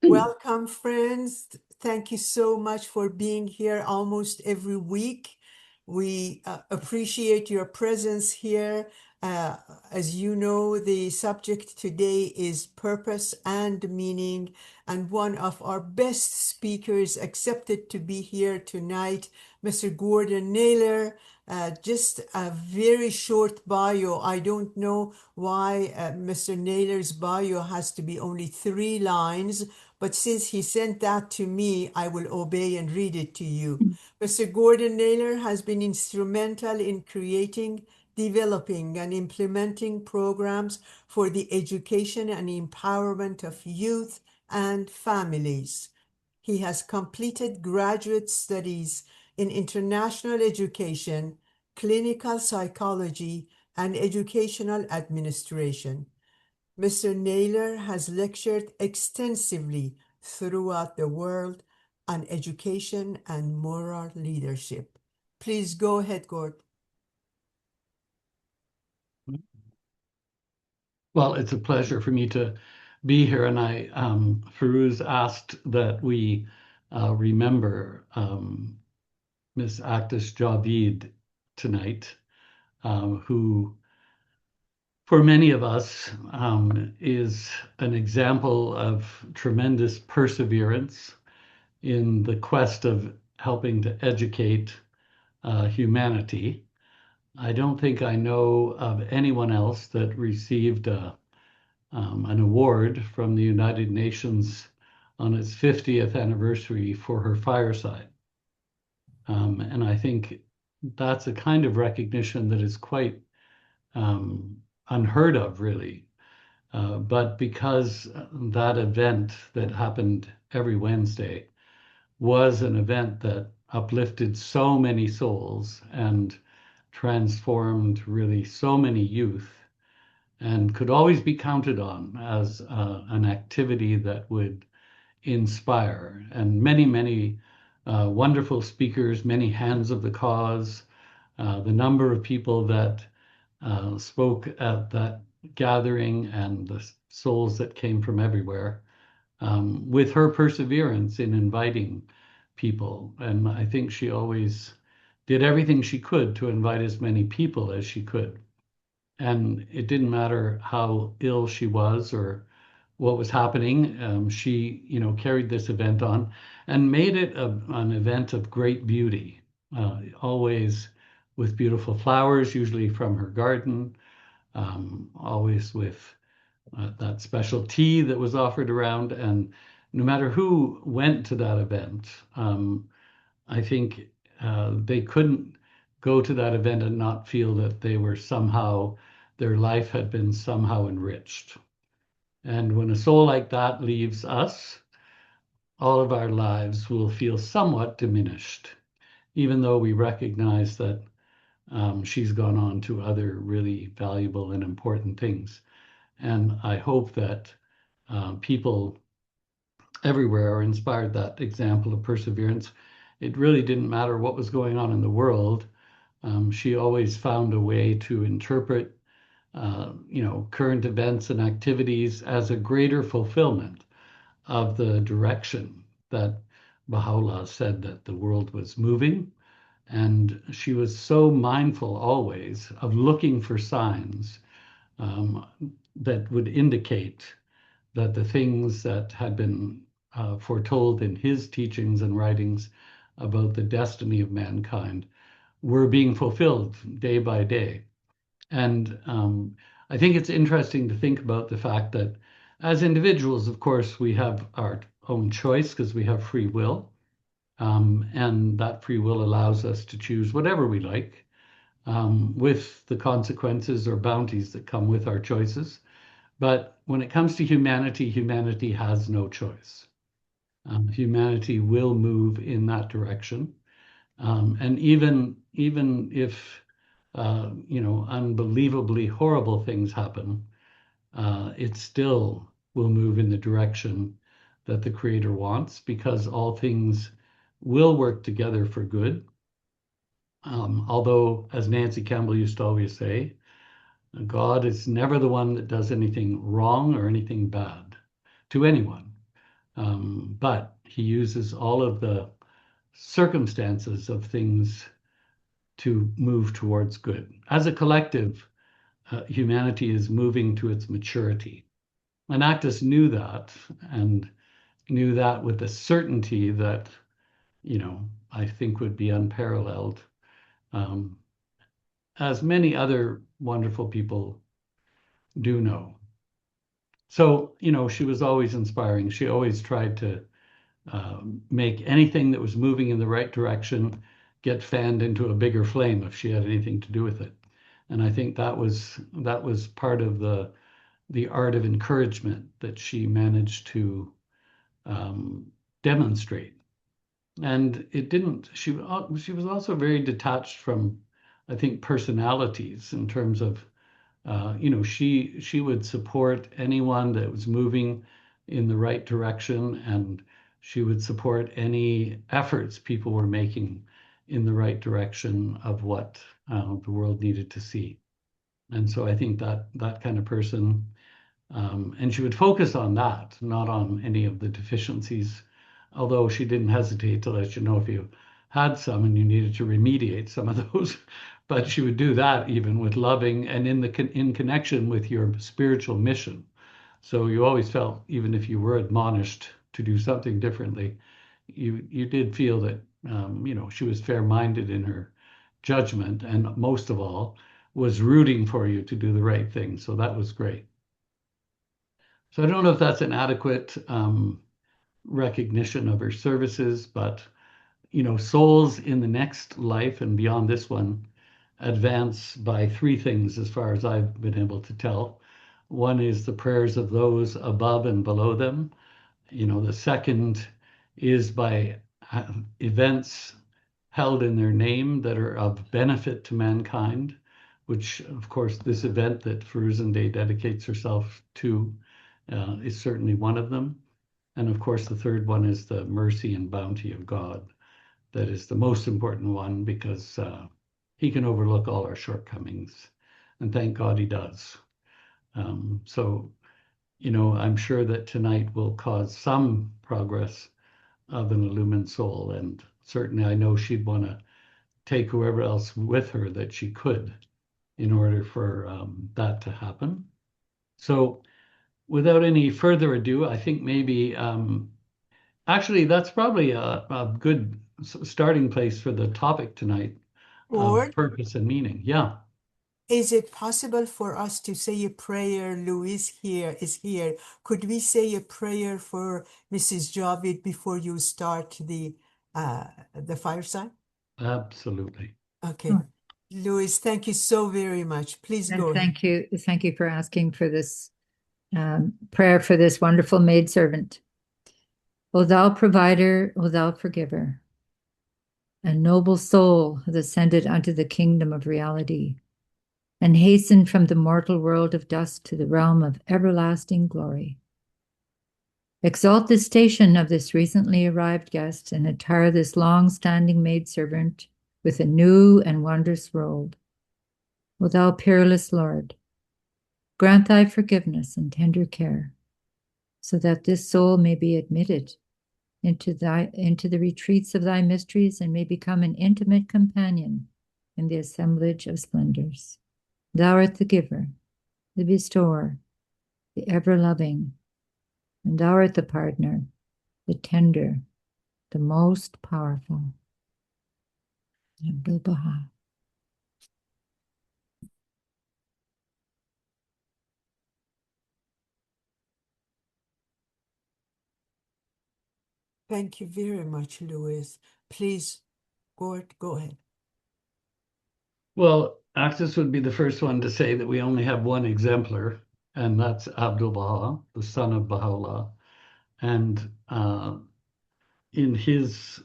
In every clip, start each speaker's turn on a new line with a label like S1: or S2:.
S1: Welcome, friends. Thank you so much for being here almost every week. We appreciate your presence here. Uh, as you know, the subject today is purpose and meaning, and one of our best speakers accepted to be here tonight, Mr. Gordon Naylor. Just a very short bio. I don't know why Mr. Naylor's bio has to be only 3 lines, but since he sent that to me, I will obey and read it to you. Mr. Gordon Naylor has been instrumental in creating, developing, and implementing programs for the education and empowerment of youth and families. He has completed graduate studies in international education, clinical psychology, and educational administration. Mr. Naylor has lectured extensively throughout the world on education and moral leadership. Please go ahead, Gord.
S2: Well, it's a pleasure for me to be here, and Firuz asked that we remember Miss Actis Javid tonight, who, for many of us, is an example of tremendous perseverance in the quest of helping to educate humanity. I don't think I know of anyone else that received an award from the United Nations on its 50th anniversary for her fireside. And I think that's a kind of recognition that is quite unheard of, really. But because that event that happened every Wednesday was an event that uplifted so many souls and transformed really so many youth, and could always be counted on as an activity that would inspire. And many, many wonderful speakers, many hands of the cause, the number of people that spoke at that gathering, and the souls that came from everywhere, with her perseverance in inviting people. And I think she always did everything she could to invite as many people as she could. And it didn't matter how ill she was or what was happening. She, carried this event on and made it an event of great beauty, always with beautiful flowers, usually from her garden, always with that special tea that was offered around. And no matter who went to that event, I think they couldn't go to that event and not feel that they were somehow, their life had been somehow enriched. And when a soul like that leaves us, all of our lives will feel somewhat diminished, even though we recognize that she's gone on to other really valuable and important things. And I hope that people everywhere are inspired that example of perseverance. It really didn't matter what was going on in the world. She always found a way to interpret, current events and activities as a greater fulfillment of the direction that Baha'u'llah said that the world was moving. And she was so mindful always of looking for signs um, that would indicate that the things that had been foretold in his teachings and writings about the destiny of mankind were being fulfilled day by day. And I think it's interesting to think about the fact that as individuals, of course, we have our own choice because we have free will. And that free will allows us to choose whatever we like, with the consequences or bounties that come with our choices. But when it comes to humanity, humanity has no choice. Humanity will move in that direction. And even if unbelievably horrible things happen, it still will move in the direction that the Creator wants, because all things will work together for good. Although, as Nancy Campbell used to always say, God is never the one that does anything wrong or anything bad to anyone. But he uses all of the circumstances of things to move towards good. As a collective, humanity is moving to its maturity. And Actus knew that and knew that with a certainty that, I think would be unparalleled, um, as many other wonderful people do know. So, she was always inspiring. She always tried to make anything that was moving in the right direction get fanned into a bigger flame if she had anything to do with it. And I think that was part of the art of encouragement that she managed to um, demonstrate. And it didn't. She was also very detached from, I think, personalities in terms of she would support anyone that was moving in the right direction, and she would support any efforts people were making in the right direction of what the world needed to see. And so I think that kind of person, and she would focus on that, not on any of the deficiencies, although she didn't hesitate to let you know if you had some and you needed to remediate some of those. But she would do that even with loving and in connection with your spiritual mission. So you always felt, even if you were admonished to do something differently, you did feel that she was fair-minded in her judgment, and most of all, was rooting for you to do the right thing. So that was great. So I don't know if that's an adequate recognition of her services, but souls in the next life and beyond this one advance by three things as far as I've been able to tell. One is the prayers of those above and below them. The second is by events held in their name that are of benefit to mankind, which, of course, this event that Day dedicates herself to is certainly one of them. And of course, the third one is the mercy and bounty of God. That is the most important one because he can overlook all our shortcomings. And thank God he does. So, I'm sure that tonight will cause some progress of an illumined soul. And certainly I know she'd want to take whoever else with her that she could in order for that to happen. So, without any further ado, I think maybe actually that's probably a good starting place for the topic tonight of
S1: Or
S2: purpose and meaning. Yeah,
S1: is it possible for us to say a prayer? Louise here is here. Could we say a prayer for Mrs. Javid before you start the fireside?
S2: absolutely.
S1: Okay.
S3: Oh,
S1: Louise, thank you so very much. Please
S3: and
S1: go ahead.
S3: thank you for asking for this prayer for this wonderful maidservant. O thou provider, O thou forgiver, a noble soul has ascended unto the kingdom of reality, and hastened from the mortal world of dust to the realm of everlasting glory. Exalt the station of this recently arrived guest, and attire this long-standing maidservant with a new and wondrous robe. O thou peerless Lord, grant thy forgiveness and tender care, so that this soul may be admitted into the retreats of thy mysteries and may become an intimate companion in the assemblage of splendors. Thou art the giver, the bestower, the ever-loving, and thou art the partner, the tender, the most powerful. Abdul Baha.
S1: Thank you very much, Louise. Please go ahead.
S2: Well, Axis would be the first one to say that we only have one exemplar, and that's Abdul Baha, the son of Baha'u'llah. And in his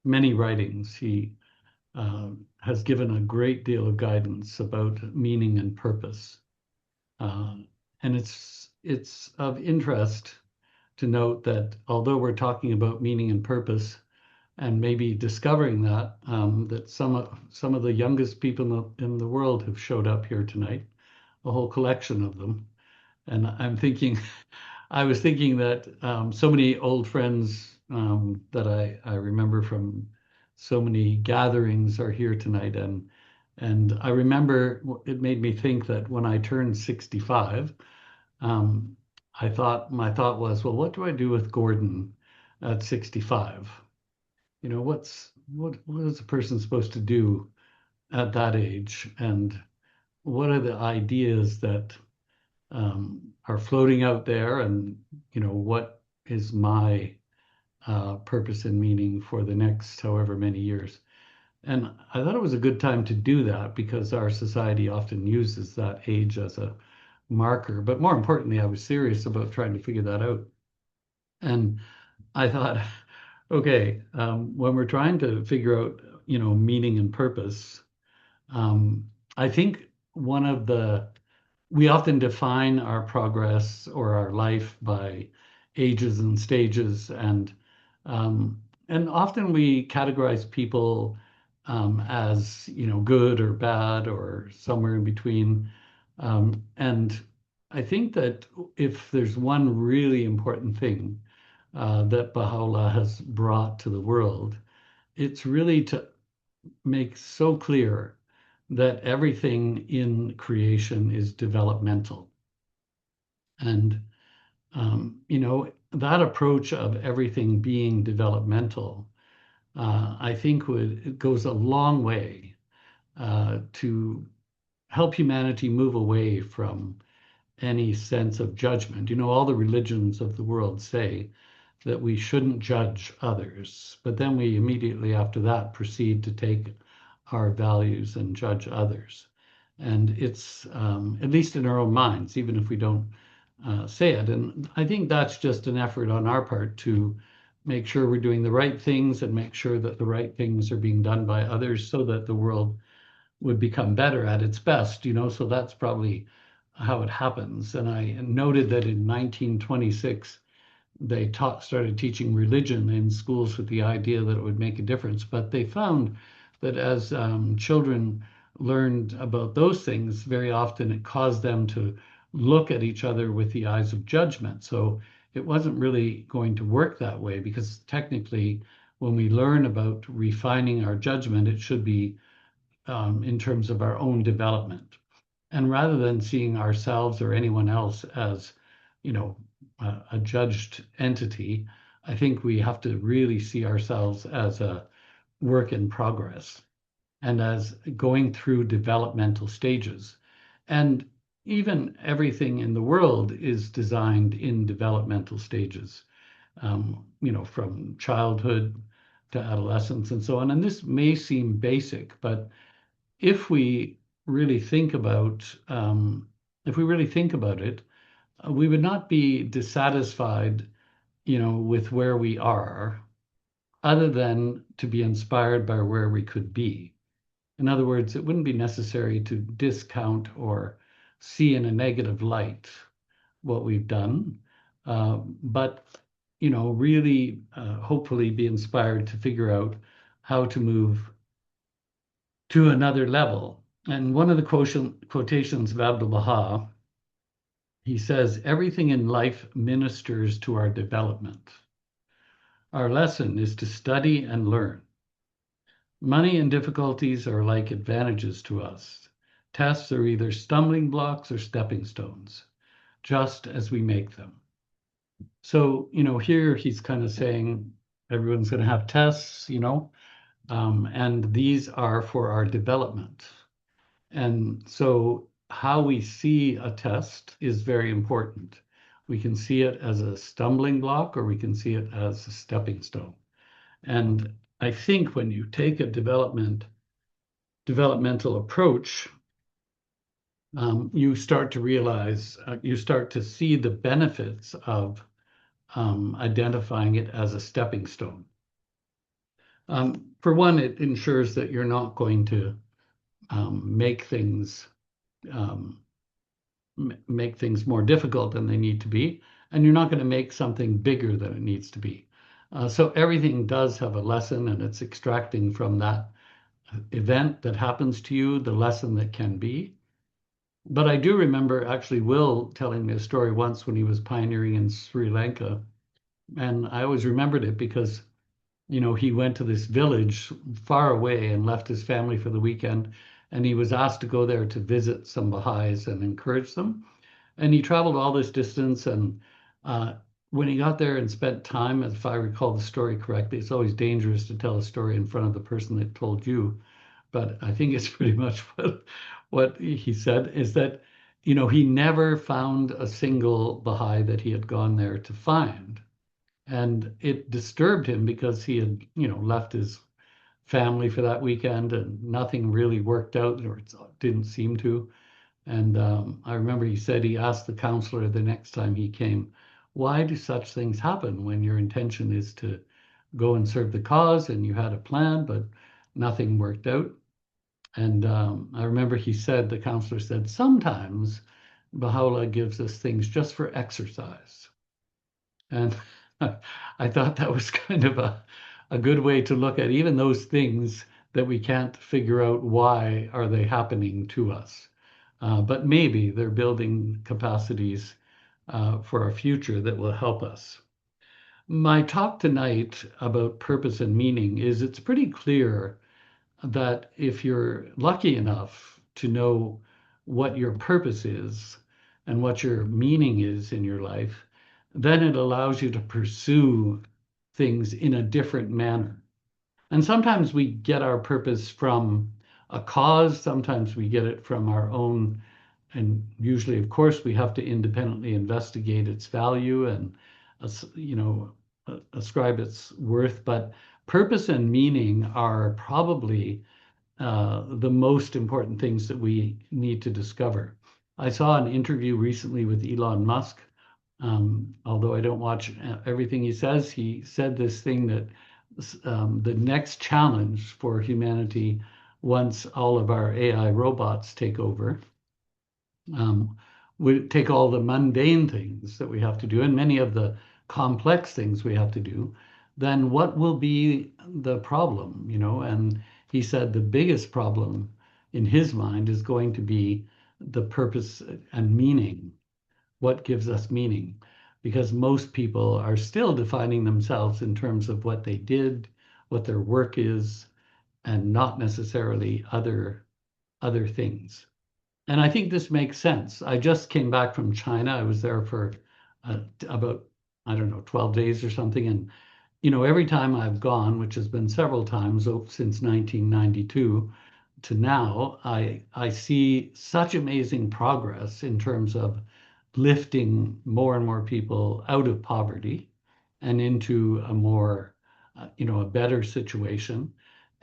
S2: many writings, he has given a great deal of guidance about meaning and purpose. Uh, and it's of interest to note that although we're talking about meaning and purpose, and maybe discovering that some of the youngest people in the world have showed up here tonight, a whole collection of them. And I'm thinking I was thinking that so many old friends that I remember from so many gatherings are here tonight, and I remember it made me think that when I turned 65, um, I thought my thought was, well, what do I do with Gordon at 65? You know, what is a person supposed to do at that age, and what are the ideas that are floating out there, and what is my purpose and meaning for the next however many years. And I thought it was a good time to do that because our society often uses that age as a marker. But more importantly, I was serious about trying to figure that out. And I thought, okay, when we're trying to figure out, meaning and purpose, I think one of the we often define our progress or our life by ages and stages, um, and often we categorize people as good or bad or somewhere in between. And I think that if there's one really important thing that Baha'u'llah has brought to the world, it's really to make so clear that everything in creation is developmental. And, that approach of everything being developmental, I think it goes a long way to help humanity move away from any sense of judgment. All the religions of the world say that we shouldn't judge others, but then we immediately after that proceed to take our values and judge others. And it's, at least in our own minds, even if we don't say it. And I think that's just an effort on our part to make sure we're doing the right things and make sure that the right things are being done by others so that the world would become better at its best. So that's probably how it happens. And I noted that in 1926, they started teaching religion in schools with the idea that it would make a difference. But they found that as children learned about those things, very often it caused them to look at each other with the eyes of judgment. So it wasn't really going to work that way because technically, when we learn about refining our judgment, it should be in terms of our own development. And rather than seeing ourselves or anyone else as, you know, a judged entity, I think we have to really see ourselves as a work in progress and as going through developmental stages. And even everything in the world is designed in developmental stages, from childhood to adolescence and so on. And this may seem basic, but if we really think about if we really think about it, we would not be dissatisfied, with where we are, other than to be inspired by where we could be. In other words, it wouldn't be necessary to discount or see in a negative light what we've done, but really, hopefully, be inspired to figure out how to move to another level. And one of the quotations of Abdul Baha, he says, everything in life ministers to our development. Our lesson is to study and learn. Money and difficulties are like advantages to us. Tests are either stumbling blocks or stepping stones, just as we make them. So, here he's kind of saying everyone's going to have tests, and these are for our development. And so how we see a test is very important. We can see it as a stumbling block or we can see it as a stepping stone. And I think when you take a developmental approach, you start to realize, you start to see the benefits of identifying it as a stepping stone. For one, it ensures that you're not going to make things um, make things more difficult than they need to be, and you're not going to make something bigger than it needs to be. So everything does have a lesson, and it's extracting from that event that happens to you the lesson that can be. But I do remember actually Will telling me a story once when he was pioneering in Sri Lanka. And I always remembered it because, he went to this village far away and left his family for the weekend. And he was asked to go there to visit some Baha'is and encourage them. And he traveled all this distance. And when he got there and spent time, if I recall the story correctly, it's always dangerous to tell a story in front of the person that told you. But I think it's pretty much what he said is that, he never found a single Baha'i that he had gone there to find. And it disturbed him because he had, left his family for that weekend and nothing really worked out, or it didn't seem to. And I remember he said he asked the counselor the next time he came, why do such things happen when your intention is to go and serve the cause and you had a plan, but nothing worked out? And I remember he said, the counselor said, sometimes Baha'u'llah gives us things just for exercise. And I thought that was kind of a good way to look at even those things that we can't figure out why are they happening to us. But maybe they're building capacities for our future that will help us. My talk tonight about purpose and meaning is it's pretty clear that if you're lucky enough to know what your purpose is and what your meaning is in your life, then it allows you to pursue things in a different manner. And sometimes we get our purpose from a cause, sometimes we get it from our own, and usually, of course, we have to independently investigate its value and, ascribe its worth. But purpose and meaning are probably the most important things that we need to discover. I saw an interview recently with Elon Musk. Although I don't watch everything he said this thing that the next challenge for humanity, once all of our AI robots take over, um, we take all the mundane things that we have to do and many of the complex things we have to do, then what will be the problem, And he said the biggest problem in his mind is going to be the purpose and meaning. What gives us meaning? Because most people are still defining themselves in terms of what they did, what their work is, and not necessarily other things. And I think this makes sense. I just came back from China. I was there for about, I don't know, 12 days or something. And, every time I've gone, which has been several times since 1992 to now, I see such amazing progress in terms of lifting more and more people out of poverty and into a more, a better situation.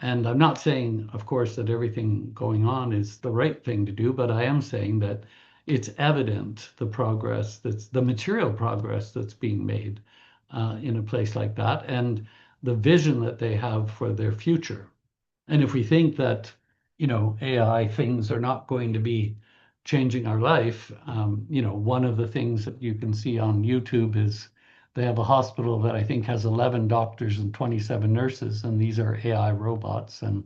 S2: And I'm not saying, of course, that everything going on is the right thing to do, but I am saying that it's evident the progress that's the material progress that's being made in a place like that and the vision that they have for their future. And if we think that, AI things are not going to be changing our life, one of the things that you can see on YouTube is they have a hospital that I think has 11 doctors and 27 nurses, and these are AI robots. And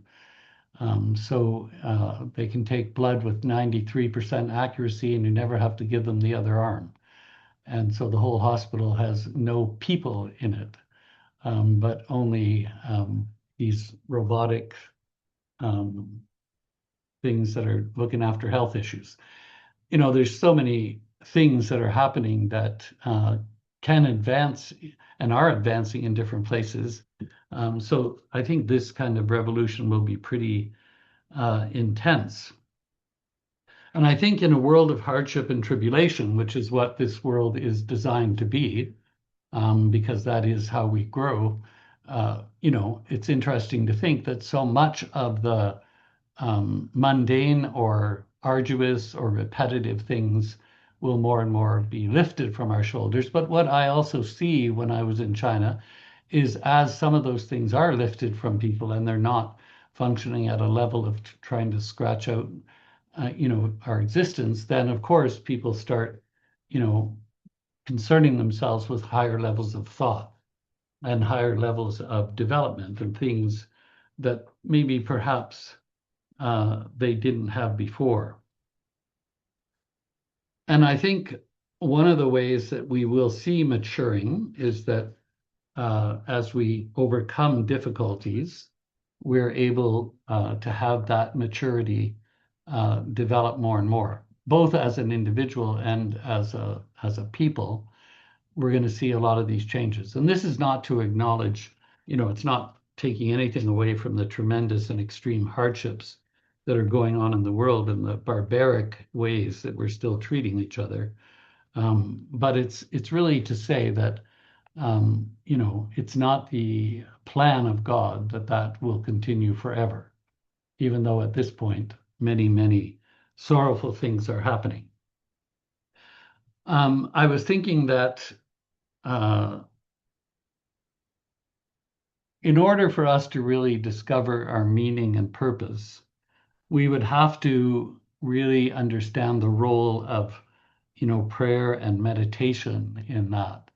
S2: so they can take blood with 93% accuracy, and you never have to give them the other arm. And so the whole hospital has no people in it, but only these robotic um, things that are looking after health issues. There's so many things that are happening that can advance and are advancing in different places. So I think this kind of revolution will be pretty intense. And I think in a world of hardship and tribulation, which is what this world is designed to be, because that is how we grow, it's interesting to think that so much of the mundane or arduous or repetitive things will more and more be lifted from our shoulders. But what I also see when I was in China is as some of those things are lifted from people and they're not functioning at a level of trying to scratch out, our existence, then of course people start, concerning themselves with higher levels of thought and higher levels of development and things that maybe perhaps they didn't have before. And I think one of the ways that we will see maturing is that as we overcome difficulties, we're able to have that maturity develop more and more, both as an individual and as a people. We're going to see a lot of these changes. And this is not to acknowledge, it's not taking anything away from the tremendous and extreme hardships that are going on in the world and the barbaric ways that we're still treating each other. But it's really to say that it's not the plan of God that that will continue forever, even though at this point many, many sorrowful things are happening. I was thinking that uh, in order for us to really discover our meaning and purpose, we would have to really understand the role of, prayer and meditation in that.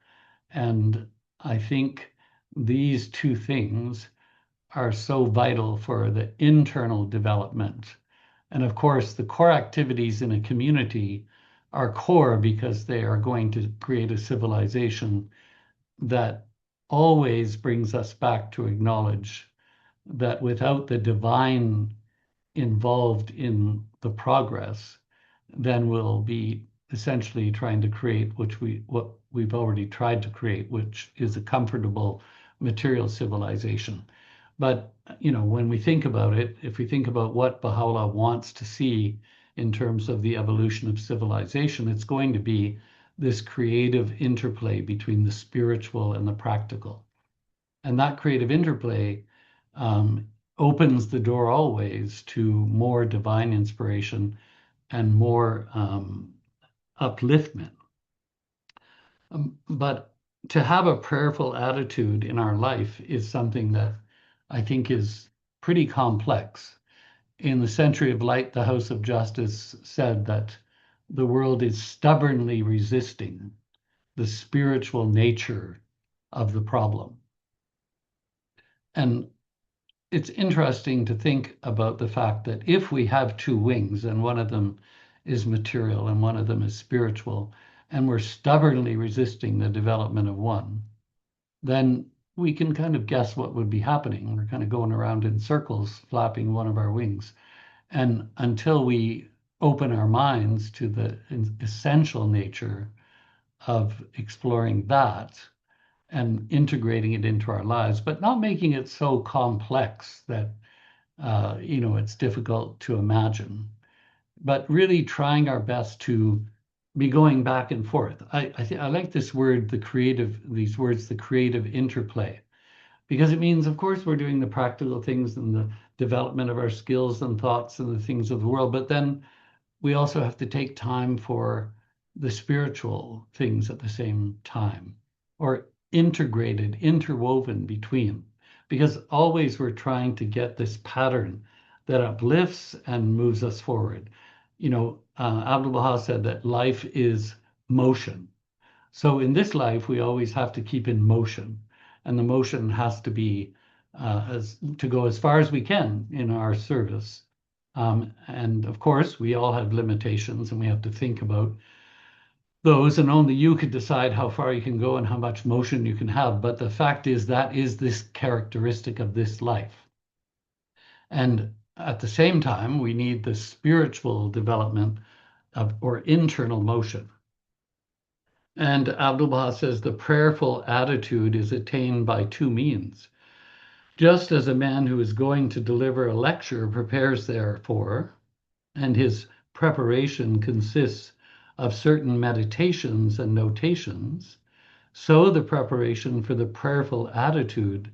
S2: And I think these two things are so vital for the internal development. And of course, the core activities in a community are core because they are going to create a civilization that always brings us back to acknowledge that without the divine involved in the progress, then we'll be essentially trying to create what we've already tried to create, which is a comfortable material civilization. But when we think about it, if we think about what Baha'u'llah wants to see in terms of the evolution of civilization, it's going to be this creative interplay between the spiritual and the practical. And that creative interplay um, opens the door always to more divine inspiration and more upliftment. But to have a prayerful attitude in our life is something that I think is pretty complex. In the Century of Light, the House of Justice said that the world is stubbornly resisting the spiritual nature of the problem. And it's interesting to think about the fact that if we have two wings and one of them is material and one of them is spiritual, and we're stubbornly resisting the development of one, then we can kind of guess what would be happening. We're kind of going around in circles, flapping one of our wings. And until we open our minds to the essential nature of exploring that and integrating it into our lives, but not making it so complex that it's difficult to imagine, but really trying our best to be going back and forth. I like this word, these words, the creative interplay, because it means, of course, we're doing the practical things and the development of our skills and thoughts and the things of the world, but then we also have to take time for the spiritual things at the same time, or integrated, interwoven between, because always we're trying to get this pattern that uplifts and moves us forward. Abdul Baha said that life is motion. So in this life, we always have to keep in motion, and the motion has to be to go as far as we can in our service. And of course, we all have limitations, and we have to think about those, and only you could decide how far you can go and how much motion you can have. But the fact is that is this characteristic of this life. And at the same time, we need the spiritual development or internal motion. And Abdul Baha says the prayerful attitude is attained by two means. Just as a man who is going to deliver a lecture prepares therefor, and his preparation consists of certain meditations and notations, so the preparation for the prayerful attitude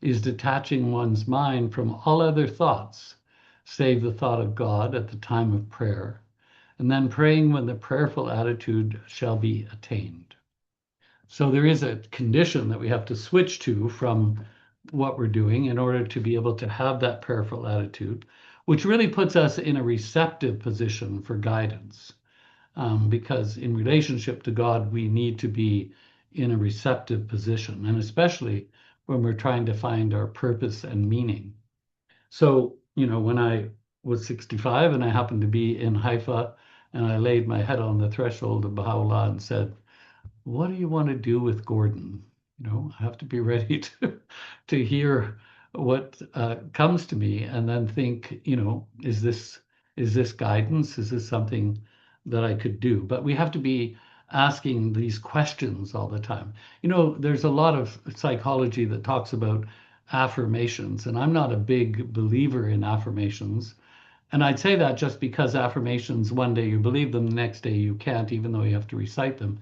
S2: is detaching one's mind from all other thoughts, save the thought of God at the time of prayer, and then praying when the prayerful attitude shall be attained. So there is a condition that we have to switch to from what we're doing in order to be able to have that prayerful attitude, which really puts us in a receptive position for guidance. Because in relationship to God, we need to be in a receptive position, and especially when we're trying to find our purpose and meaning. So, when I was 65 and I happened to be in Haifa and I laid my head on the threshold of Baha'u'llah and said, what do you want to do with Gordon? I have to be ready to hear what comes to me, and then think, is this guidance? Is this something that I could do? But we have to be asking these questions all the time. There's a lot of psychology that talks about affirmations, and I'm not a big believer in affirmations. And I'd say that just because affirmations, one day you believe them, the next day you can't, even though you have to recite them.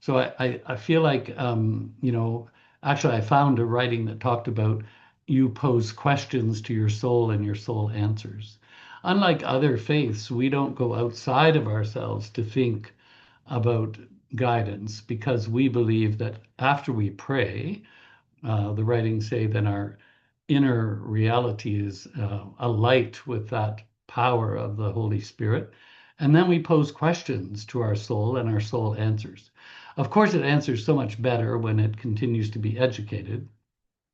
S2: So I feel like, actually, I found a writing that talked about you pose questions to your soul and your soul answers. Unlike other faiths, we don't go outside of ourselves to think about guidance, because we believe that after we pray, the writings say then our inner reality is alight with that power of the Holy Spirit. And then we pose questions to our soul, and our soul answers. Of course, it answers so much better when it continues to be educated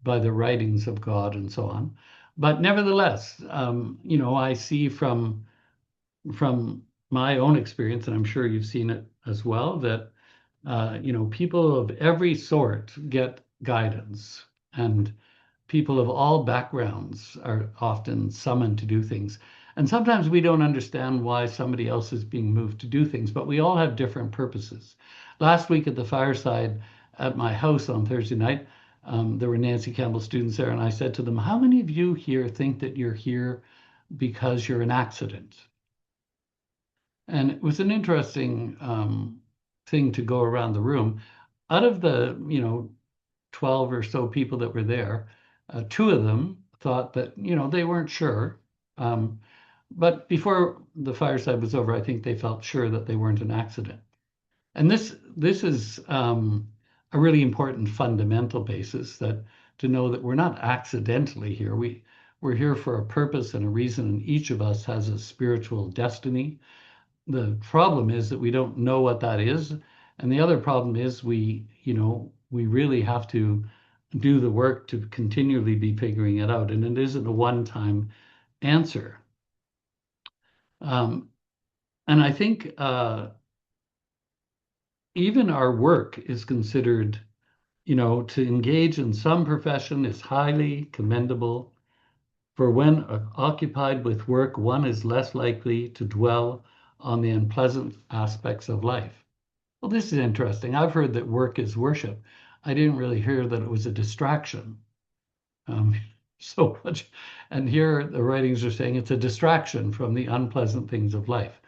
S2: by the writings of God and so on. But nevertheless, I see from my own experience, and I'm sure you've seen it as well, that people of every sort get guidance, and people of all backgrounds are often summoned to do things. And sometimes we don't understand why somebody else is being moved to do things, but we all have different purposes. Last week at the fireside at my house on Thursday night, there were Nancy Campbell students there, and I said to them, how many of you here think that you're here because you're an accident? And it was an interesting thing to go around the room. Out of the 12 or so people that were there, two of them thought that they weren't sure. Um, but before the fireside was over, I think they felt sure that they weren't an accident. And this is a really important fundamental basis, that to know that we're not accidentally here. We're here for a purpose and a reason, and each of us has a spiritual destiny. The problem is that we don't know what that is. And the other problem is we really have to do the work to continually be figuring it out. And it isn't a one-time answer. And I think even our work is considered, to engage in some profession is highly commendable. For when occupied with work, one is less likely to dwell on the unpleasant aspects of life. Well, this is interesting. I've heard that work is worship. I didn't really hear that it was a distraction. Um, so much. And here the writings are saying it's a distraction from the unpleasant things of life.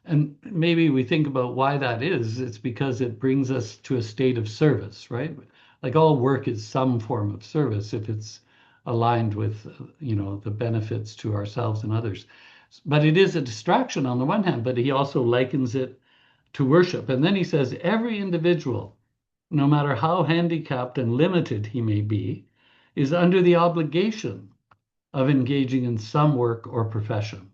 S2: And maybe we think about why that is. It's because it brings us to a state of service, right? Like all work is some form of service if it's aligned with, the benefits to ourselves and others. But it is a distraction on the one hand, but he also likens it to worship. And then he says, every individual, no matter how handicapped and limited he may be, is under the obligation of engaging in some work or profession.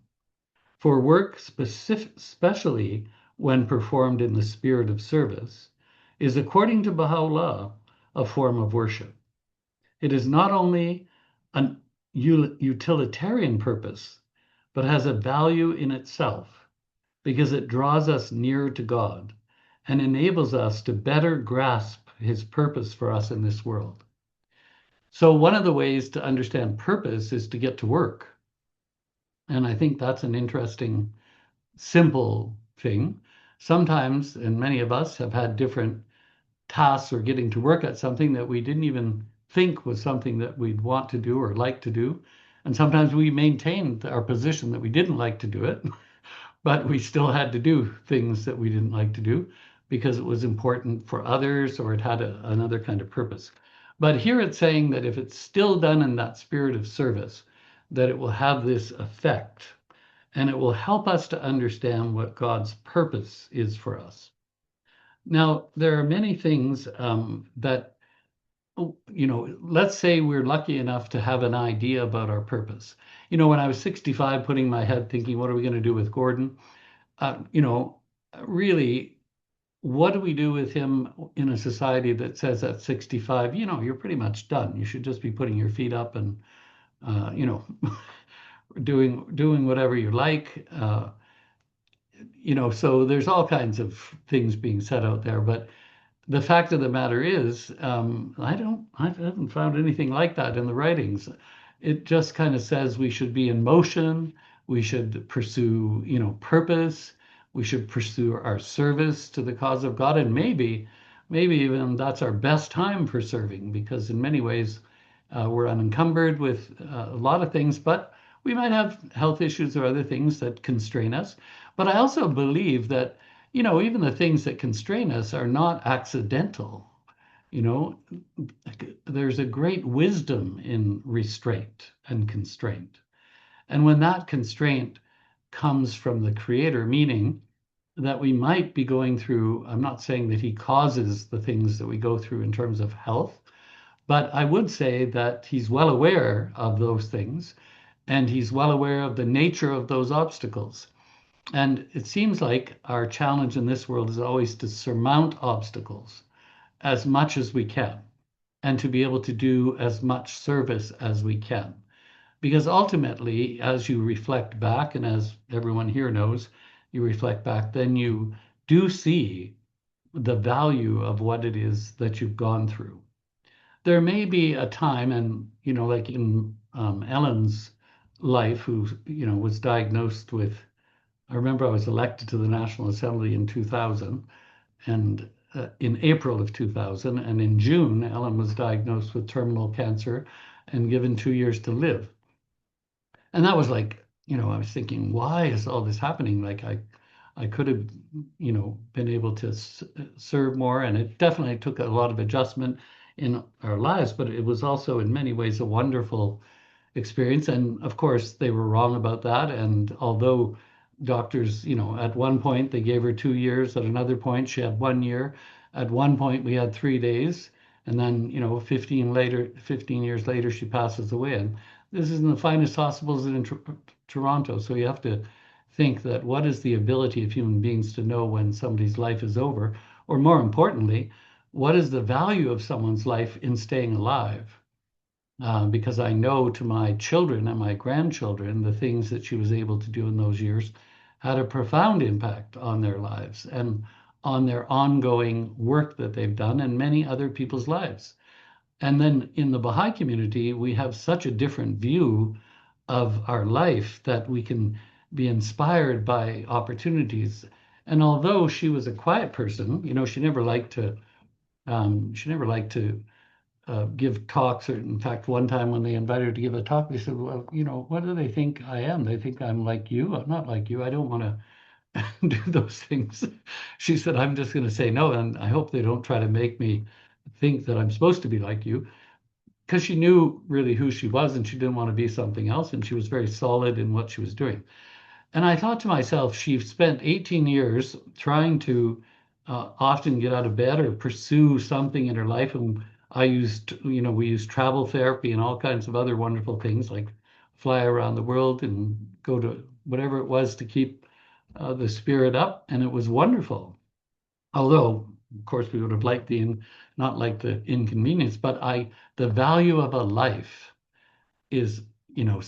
S2: For work, especially when performed in the spirit of service, is, according to Baha'u'llah, a form of worship. It is not only an utilitarian purpose, but has a value in itself, because it draws us nearer to God and enables us to better grasp his purpose for us in this world. So one of the ways to understand purpose is to get to work. And I think that's an interesting, simple thing. Sometimes, and many of us have had different tasks or getting to work at something that we didn't even think was something that we'd want to do or like to do. And sometimes we maintained our position that we didn't like to do it, but we still had to do things that we didn't like to do because it was important for others or it had another kind of purpose. But here it's saying that if it's still done in that spirit of service, that it will have this effect, and it will help us to understand what God's purpose is for us. Now, there are many things that, let's say we're lucky enough to have an idea about our purpose. When I was 65, putting my head thinking, what are we going to do with Gordon? uh, you know, really, what do we do with him in a society that says at 65, you're pretty much done. You should just be putting your feet up and, uh, you know, doing whatever you like. so there's all kinds of things being said out there, but the fact of the matter is, I haven't found anything like that in the writings. It just kind of says we should be in motion, we should pursue, purpose, we should pursue our service to the cause of God, and maybe even that's our best time for serving, because in many ways, we're unencumbered with a lot of things, but we might have health issues or other things that constrain us. But I also believe that even the things that constrain us are not accidental. You know, there's a great wisdom in restraint and constraint. And when that constraint comes from the Creator, meaning that we might be going through, I'm not saying that He causes the things that we go through in terms of health, but I would say that He's well aware of those things and He's well aware of the nature of those obstacles. And it seems like our challenge in this world is always to surmount obstacles as much as we can and to be able to do as much service as we can. Because ultimately, as you reflect back, and as everyone here knows, you reflect back, then you do see the value of what it is that you've gone through. There may be a time, and like in Ellen's life, who was diagnosed with. I remember I was elected to the National Assembly in 2000, and in April of 2000, and in June, Ellen was diagnosed with terminal cancer and given 2 years to live. And that was like, I was thinking, why is all this happening? Like I could have, been able to serve more, and it definitely took a lot of adjustment in our lives, but it was also in many ways a wonderful experience. And of course, they were wrong about that. And although doctors, at one point they gave her 2 years, at another point she had 1 year, at one point we had 3 days, and then 15 years later she passes away. And this is in the finest hospitals in Toronto. So you have to think that what is the ability of human beings to know when somebody's life is over, or more importantly, what is the value of someone's life in staying alive? Because I know to my children and my grandchildren, the things that she was able to do in those years had a profound impact on their lives and on their ongoing work that they've done and many other people's lives. And then in the Baha'i community, we have such a different view of our life that we can be inspired by opportunities. And although she was a quiet person, she never liked to give talks. Or in fact, one time when they invited her to give a talk, they said, "Well, what do they think I am? They think I'm like you. I'm not like you. I don't want to do those things." She said, "I'm just going to say no, and I hope they don't try to make me think that I'm supposed to be like you." Because she knew really who she was, and she didn't want to be something else, and she was very solid in what she was doing. And I thought to myself, she spent 18 years trying to often get out of bed or pursue something in her life. And we used travel therapy and all kinds of other wonderful things like fly around the world and go to whatever it was to keep the spirit up. And it was wonderful. Although, of course, we would have liked not like the inconvenience, but the value of a life is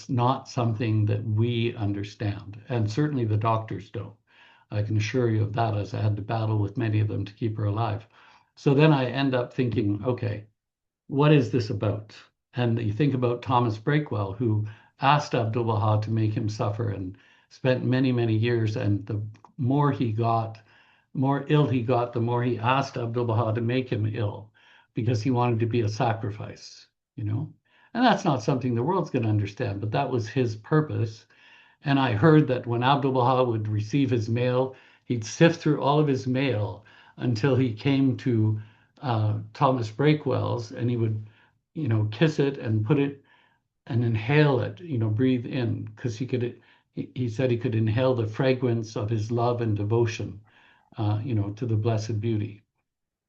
S2: not something that we understand, and certainly the doctors don't. I can assure you of that, as I had to battle with many of them to keep her alive. So then I end up thinking, okay, what is this about? And you think about Thomas Breakwell, who asked Abdu'l-Baha to make him suffer and spent many, many years. And the more he got, more ill he got, the more he asked Abdu'l-Baha to make him ill because he wanted to be a sacrifice, you know? And that's not something the world's going to understand, but that was his purpose. And I heard that when Abdu'l-Baha would receive his mail, he'd sift through all of his mail until he came to Thomas Breakwell's, and he would, kiss it and put it and inhale it, breathe in, because he said he could inhale the fragrance of his love and devotion, to the Blessed Beauty.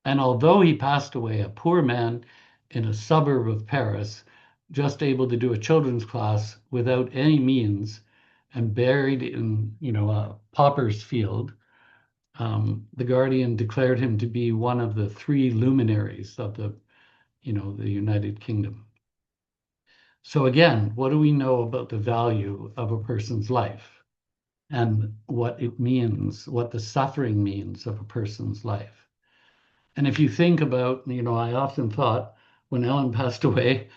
S2: And although he passed away, a poor man in a suburb of Paris, just able to do a children's class without any means and buried in, a pauper's field, the Guardian declared him to be one of the three luminaries of the United Kingdom. So again, what do we know about the value of a person's life? and what it means, what the suffering means of a person's life. And if you think about, I often thought when Ellen passed away,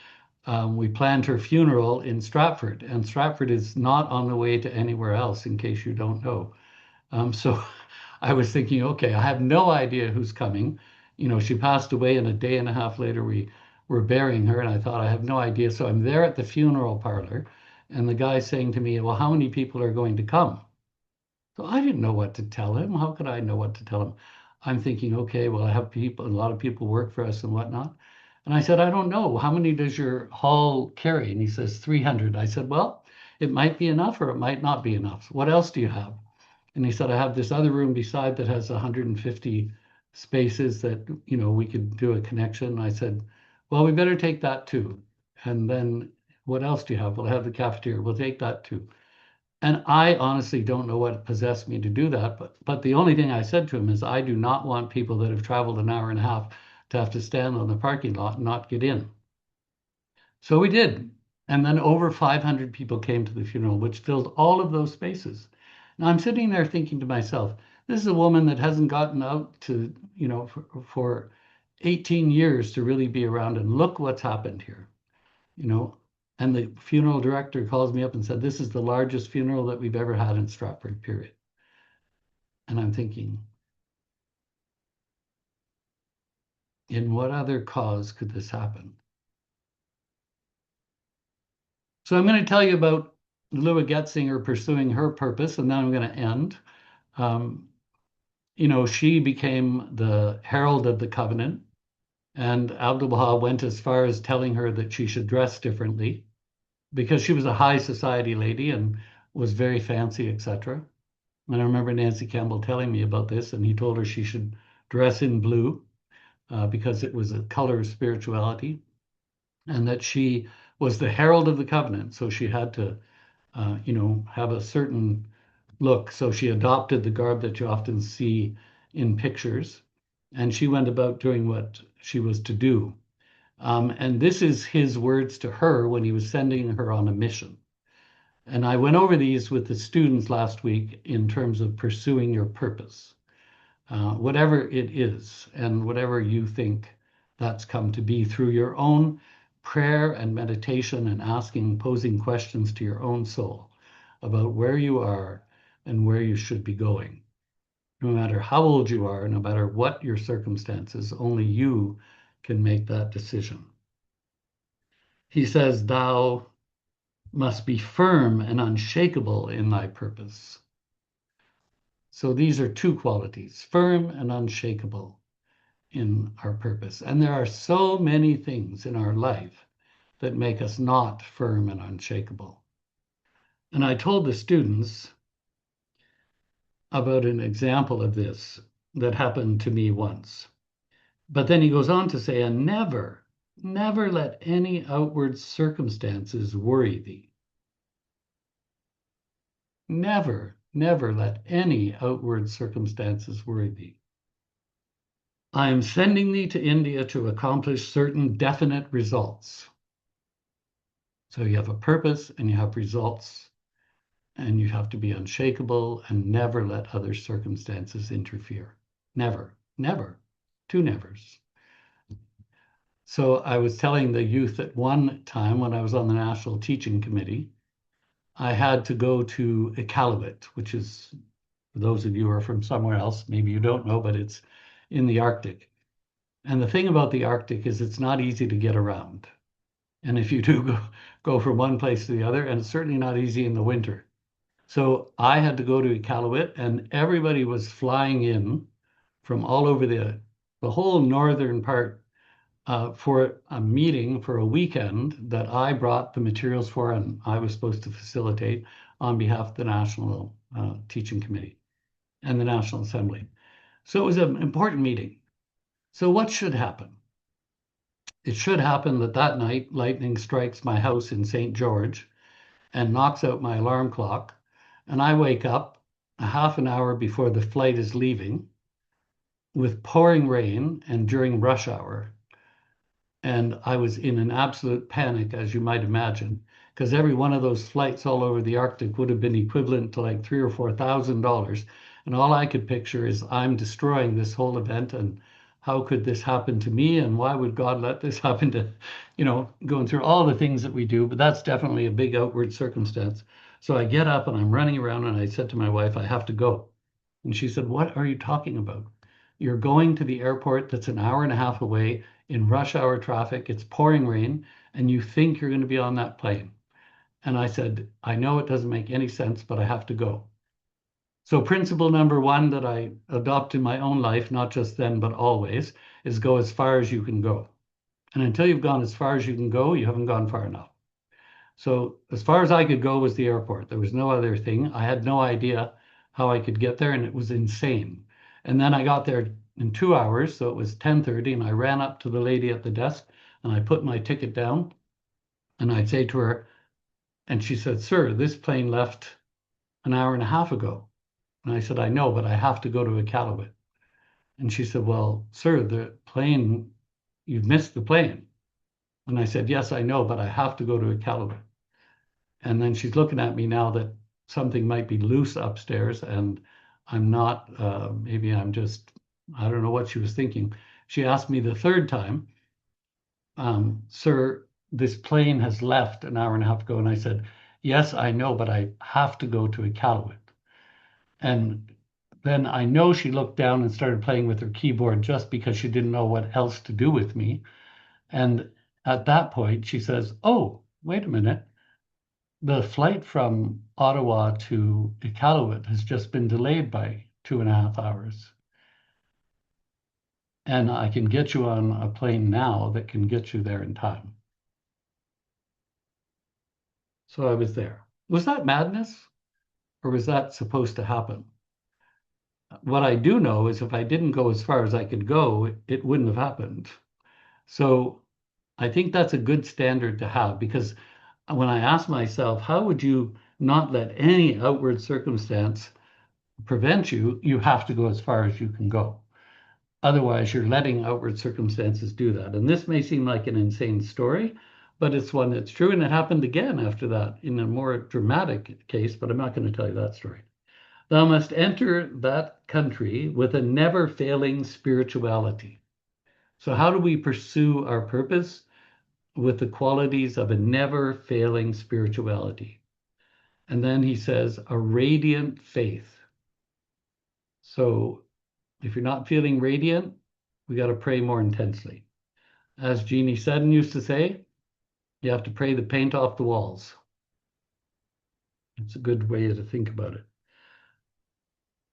S2: we planned her funeral in Stratford, and Stratford is not on the way to anywhere else, in case you don't know. So I was thinking, okay, I have no idea who's coming. She passed away, and a day and a half later, we were burying her, and I thought, I have no idea. So I'm there at the funeral parlor, and the guy's saying to me, well, how many people are going to come? So I didn't know what to tell him. How could I know what to tell him? I'm thinking, okay, well, I have people, a lot of people work for us and whatnot. And I said, I don't know. How many does your hall carry? And he says, 300. I said, well, it might be enough or it might not be enough. What else do you have? And he said, I have this other room beside that has 150 spaces that, we could do a connection. And I said, well, we better take that too. And then what else do you have? We'll have the cafeteria. We'll take that too. And I honestly don't know what possessed me to do that. But the only thing I said to him is, I do not want people that have traveled an hour and a half to have to stand on the parking lot and not get in. So we did. And then over 500 people came to the funeral, which filled all of those spaces. Now I'm sitting there thinking to myself, this is a woman that hasn't gotten out to, for 18 years to really be around, and look what's happened here, you know. And the funeral director calls me up and said, this is the largest funeral that we've ever had in Stratford, period. And I'm thinking, in what other cause could this happen? So I'm going to tell you about Lua Getzinger pursuing her purpose, and then I'm going to end. Um, she became the herald of the covenant, and Abdul Baha went as far as telling her that she should dress differently because she was a high society lady and was very fancy, etc. And I remember Nancy Campbell telling me about this, and he told her she should dress in blue because it was a color of spirituality, and that she was the herald of the covenant, so she had to, have a certain look. So she adopted the garb that you often see in pictures, and she went about doing what she was to do. And this is his words to her when he was sending her on a mission. And I went over these with the students last week in terms of pursuing your purpose, whatever it is, and whatever you think that's come to be through your own prayer and meditation and asking, posing questions to your own soul about where you are and where you should be going. No matter how old you are, no matter what your circumstances, only you can make that decision. He says, thou must be firm and unshakable in thy purpose. So these are two qualities, firm and unshakable in our purpose. And there are so many things in our life that make us not firm and unshakable. And I told the students about an example of this that happened to me once. But then he goes on to say, and never, never let any outward circumstances worry thee. Never, never let any outward circumstances worry thee. I am sending thee to India to accomplish certain definite results. So you have a purpose and you have results, and you have to be unshakable and never let other circumstances interfere. Never, never, two nevers. So I was telling the youth at one time when I was on the National Teaching Committee, I had to go to Iqaluit, which is, for those of you who are from somewhere else, maybe you don't know, but it's in the Arctic. And the thing about the Arctic is it's not easy to get around. And if you do go from one place to the other, and it's certainly not easy in the winter. So I had to go to Iqaluit, and everybody was flying in from all over the whole northern part for a meeting for a weekend that I brought the materials for, and I was supposed to facilitate on behalf of the National Teaching Committee and the National Assembly. So it was an important meeting. So what should happen? It should happen that that night lightning strikes my house in St. George and knocks out my alarm clock, and I wake up a half an hour before the flight is leaving with pouring rain and during rush hour. And I was in an absolute panic, as you might imagine, because every one of those flights all over the Arctic would have been equivalent to like $3,000 or $4,000. And all I could picture is I'm destroying this whole event, and how could this happen to me? And why would God let this happen to, going through all the things that we do? But that's definitely a big outward circumstance. So I get up and I'm running around, and I said to my wife, I have to go. And she said, "What are you talking about? You're going to the airport that's an hour and a half away in rush hour traffic, it's pouring rain, and you think you're going to be on that plane." And I said, "I know it doesn't make any sense, but I have to go." So, principle number one that I adopt in my own life, not just then, but always, is go as far as you can go. And until you've gone as far as you can go, you haven't gone far enough. So, as far as I could go was the airport. There was no other thing. I had no idea how I could get there, and it was insane. And then I got there in 2 hours, so it was 10:30, and I ran up to the lady at the desk and I put my ticket down, and I'd say to her, and she said, "Sir, this plane left an hour and a half ago." And I said, "I know, but I have to go to Iqaluit." And she said, "Well, sir, the plane, you've missed the plane." And I said, "Yes, I know, but I have to go to Iqaluit." And then she's looking at me now that something might be loose upstairs, and I'm not, maybe I'm just, I don't know what she was thinking. She asked me the third time, "Sir, this plane has left an hour and a half ago." And I said, "Yes, I know, but I have to go to Iqaluit." And then I know she looked down and started playing with her keyboard just because she didn't know what else to do with me. And at that point, she says, "Oh, wait a minute. The flight from Ottawa to Iqaluit has just been delayed by 2.5 hours. And I can get you on a plane now that can get you there in time." So I was there. Was that madness, or was that supposed to happen? What I do know is if I didn't go as far as I could go, it wouldn't have happened. So I think that's a good standard to have, because when I ask myself, how would you not let any outward circumstance prevent you? You have to go as far as you can go. Otherwise, you're letting outward circumstances do that. And this may seem like an insane story, but it's one that's true. And it happened again after that in a more dramatic case, but I'm not going to tell you that story. "Thou must enter that country with a never failing spirituality." So, how do we pursue our purpose? With the qualities of a never failing spirituality. And then he says, a radiant faith. So, if you're not feeling radiant, we got to pray more intensely. As Jeannie Sudden used to say, you have to pray the paint off the walls. It's a good way to think about it.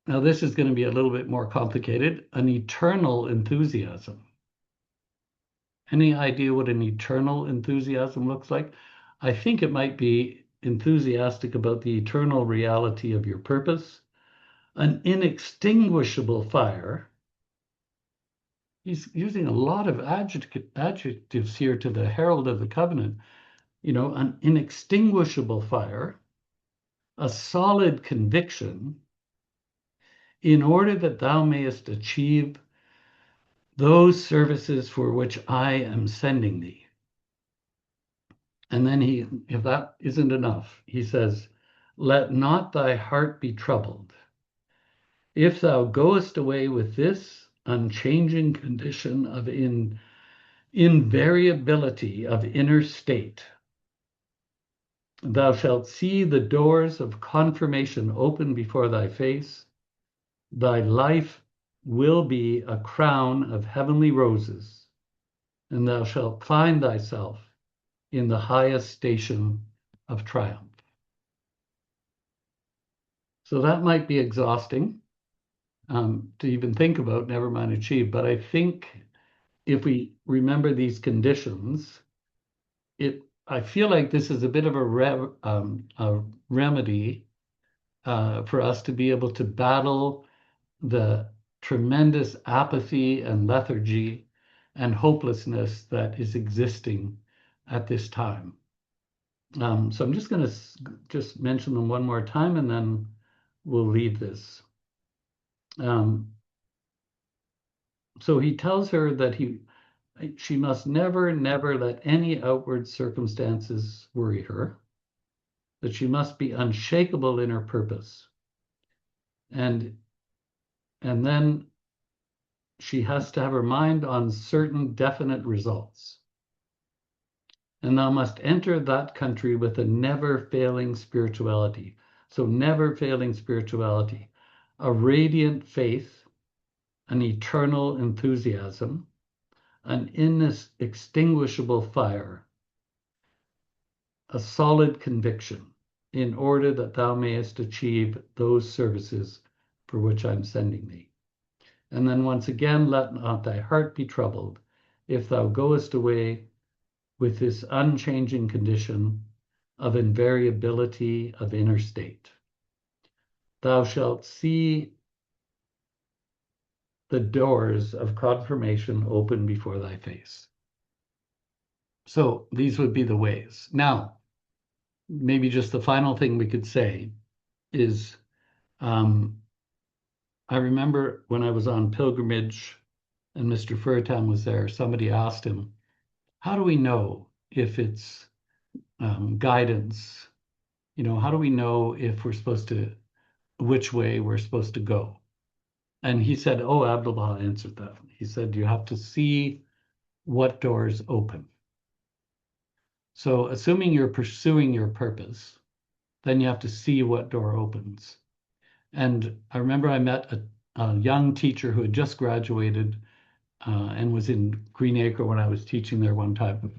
S2: Now, this is going to be a little bit more complicated. An eternal enthusiasm. Any idea what an eternal enthusiasm looks like? I think it might be enthusiastic about the eternal reality of your purpose, an inextinguishable fire. He's using a lot of adjectives here to the herald of the covenant. An inextinguishable fire, a solid conviction, in order that thou mayest achieve those services for which I am sending thee. And then if that isn't enough, he says, "Let not thy heart be troubled. If thou goest away with this unchanging condition of invariability of inner state, thou shalt see the doors of confirmation open before thy face. Thy life will be a crown of heavenly roses, and thou shalt find thyself in the highest station of triumph." So that might be exhausting to even think about, never mind achieve. But I think if we remember these conditions, I feel like this is a bit of a remedy for us to be able to battle the tremendous apathy and lethargy and hopelessness that is existing at this time. So I'm just going to just mention them one more time, and then we'll leave this. So he tells her that She must never, never let any outward circumstances worry her, that she must be unshakable in her purpose. And then she has to have her mind on certain definite results. And thou must enter that country with a never failing spirituality. So, never failing spirituality, a radiant faith, an eternal enthusiasm, an inextinguishable fire, a solid conviction, in order that thou mayest achieve those services for which I'm sending thee. And then once again, let not thy heart be troubled, if thou goest away with this unchanging condition of invariability of inner state. Thou shalt see the doors of confirmation open before thy face. So these would be the ways. Now, maybe just the final thing we could say is I remember when I was on pilgrimage and Mr. Furtam was there, somebody asked him, how do we know if it's guidance? How do we know if we're supposed to, which way we're supposed to go? And he said, oh, Abdullah answered that. He said, you have to see what doors open. So assuming you're pursuing your purpose, then you have to see what door opens. And I remember I met a young teacher who had just graduated and was in Green Acre when I was teaching there one time.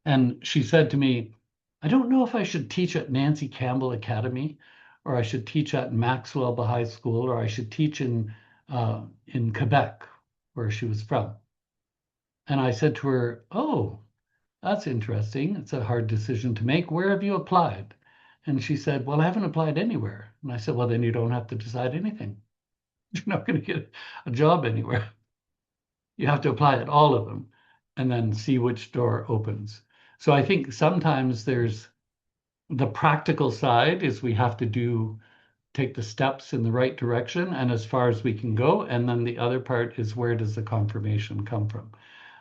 S2: And she said to me, I don't know if I should teach at Nancy Campbell Academy, or I should teach at Maxwell Baha'is School, or I should teach in Quebec, where she was from. And I said to her, oh, that's interesting. It's a hard decision to make. Where have you applied? And she said, well, I haven't applied anywhere. And I said, well, then you don't have to decide anything. You're not going to get a job anywhere. You have to apply at all of them and then see which door opens. So I think sometimes there's the practical side is we have to take the steps in the right direction and as far as we can go. And then the other part is where does the confirmation come from?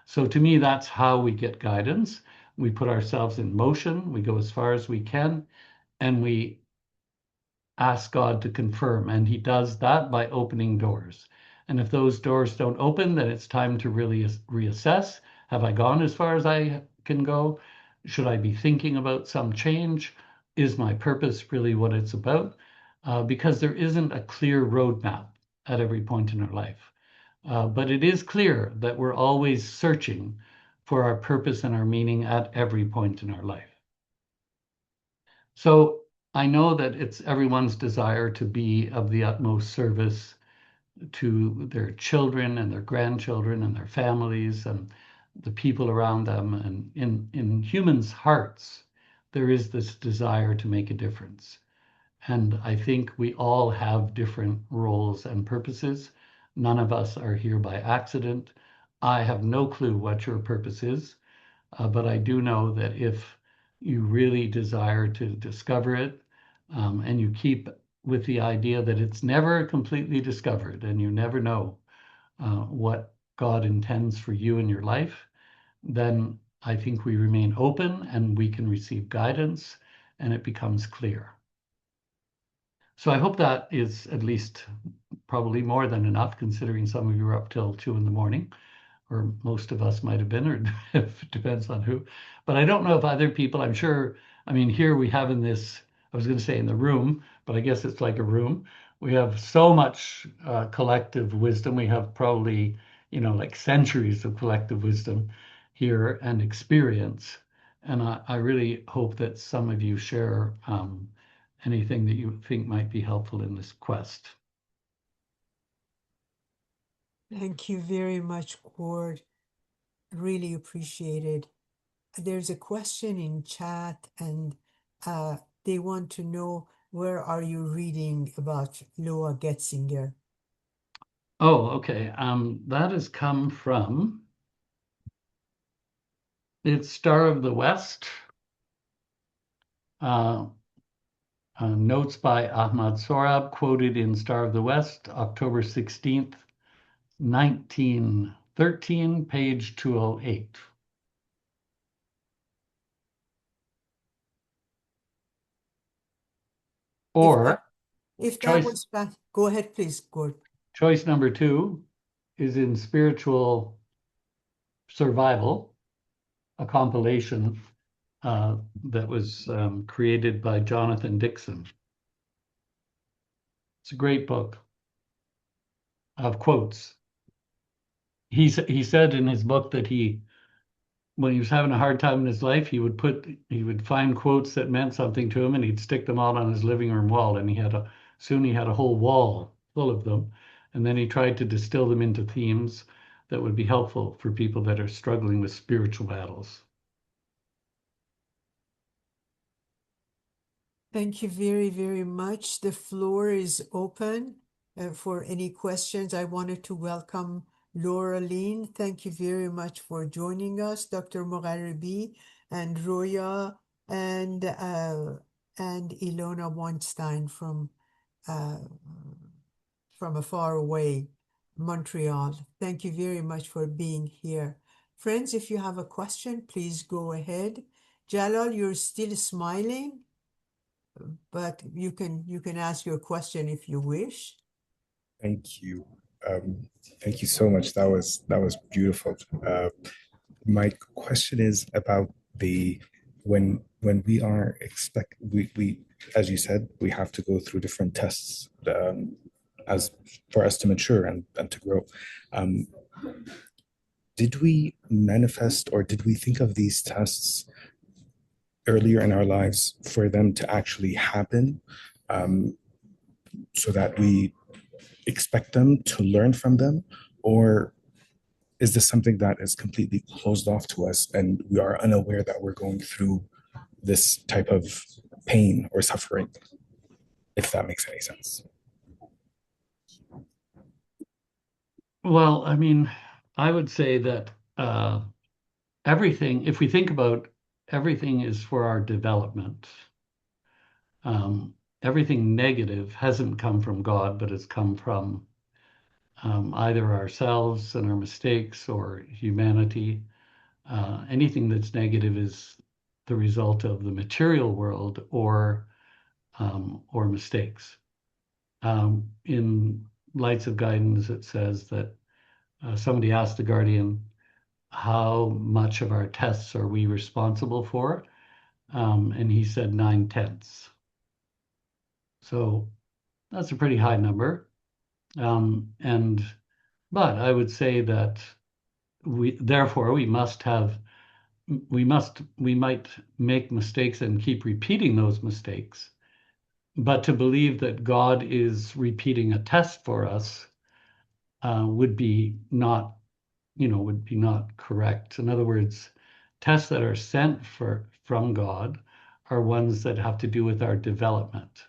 S2: So to me, that's how we get guidance. We put ourselves in motion, we go as far as we can, and we ask God to confirm. And He does that by opening doors. And if those doors don't open, then it's time to really reassess. Have I gone as far as I can go? Should I be thinking about some change? Is my purpose really what it's about? Because there isn't a clear roadmap at every point in our life. But it is clear that we're always searching for our purpose and our meaning at every point in our life. So I know that it's everyone's desire to be of the utmost service to their children and their grandchildren and their families and the people around them. And in humans' hearts, there is this desire to make a difference. And I think we all have different roles and purposes. None of us are here by accident. I have no clue what your purpose is, but I do know that if you really desire to discover it, and you keep with the idea that it's never completely discovered and you never know what God intends for you in your life, then I think we remain open and we can receive guidance and it becomes clear. So I hope that is at least probably more than enough, considering some of you are up till 2 in the morning, or most of us might have been, or it depends on who. But I don't know if other people, I'm sure, I mean, here we have in this, I was going to say in the room, but I guess it's like a room. We have so much collective wisdom. We have probably, like centuries of collective wisdom here and experience. And I really hope that some of you share anything that you think might be helpful in this quest.
S1: Thank you very much, Cord. Really appreciate it. There's a question in chat, and they want to know, where are you reading about Loa Getzinger?
S2: Oh, okay. That has come from, it's Star of the West. Notes by Ahmad Sorab, quoted in Star of the West, October 16th, 19 13, page 208.
S1: If that,
S2: Or
S1: if that
S2: choice
S1: was fast, go ahead, please, Gord.
S2: choice number 2 is in Spiritual Survival, a compilation that was created by Jonathan Dixon. It's a great book of quotes. He said in his book that when he was having a hard time in his life, he would find quotes that meant something to him, and he'd stick them out on his living room wall. And soon he had a whole wall full of them. And then he tried to distill them into themes that would be helpful for people that are struggling with spiritual battles.
S1: Thank you very, very much. The floor is open for any questions. I wanted to welcome Laura Lean. Thank you very much for joining us, Dr. Mogharibi and Roya and Ilona Weinstein from a far away Montreal. Thank you very much for being here. Friends, if you have a question, please go ahead. Jalal, you're still smiling, but you can ask your question if you wish.
S4: Thank you. Thank you so much. That was beautiful. My question is about the when we are we as you said, we have to go through different tests as for us to mature and to grow. Did we manifest or did we think of these tests earlier in our lives for them to actually happen, so that we expect them to learn from them? Or is this something that is completely closed off to us and we are unaware that we're going through this type of pain or suffering, if that makes any sense?
S2: Well, I mean, I would say that everything, if we think about everything is for our development. Everything negative hasn't come from God, but it's come from either ourselves and our mistakes or humanity. Anything that's negative is the result of the material world or mistakes. In Lights of Guidance, it says that somebody asked the guardian, how much of our tests are we responsible for? And he said 9/10. So that's a pretty high number. But I would say that therefore we might make mistakes and keep repeating those mistakes. But to believe that God is repeating a test for us would be not correct. In other words, tests that are sent from God are ones that have to do with our development.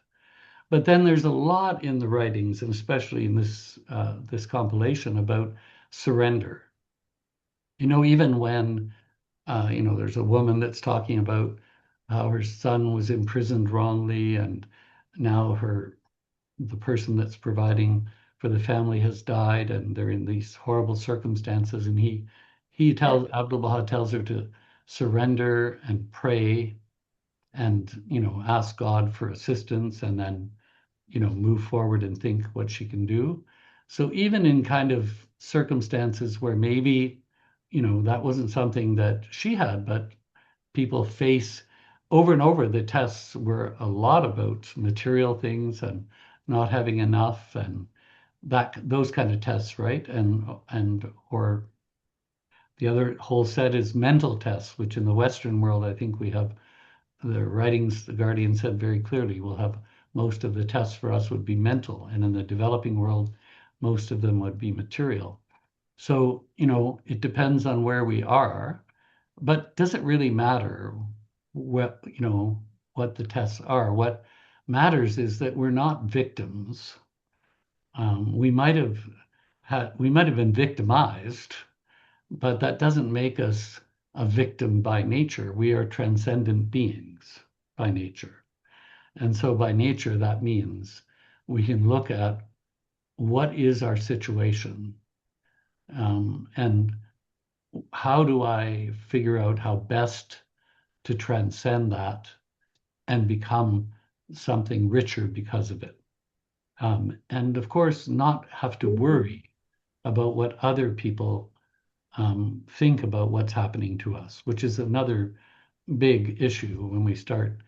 S2: But then there's a lot in the writings, and especially in this compilation, about surrender. Even when there's a woman that's talking about how her son was imprisoned wrongly, and now the person that's providing for the family has died, and they're in these horrible circumstances, and Abdul Baha tells her to surrender and pray, and ask God for assistance, and then move forward and think what she can do. So even in kind of circumstances where maybe, that wasn't something that she had, but people face over and over, the tests were a lot about material things and not having enough, and those kind of tests, right? Or the other whole set is mental tests, which in the Western world, I think we have the writings, the Guardian said very clearly, we'll have most of the tests for us would be mental, and in the developing world, most of them would be material. So, it depends on where we are, but does it really matter what the tests are? What matters is that we're not victims. We might have been victimized, but that doesn't make us a victim by nature. We are transcendent beings by nature. And so by nature, that means we can look at what is our situation And how do I figure out how best to transcend that and become something richer because of it? And of course, not have to worry about what other people think about what's happening to us, which is another big issue when we start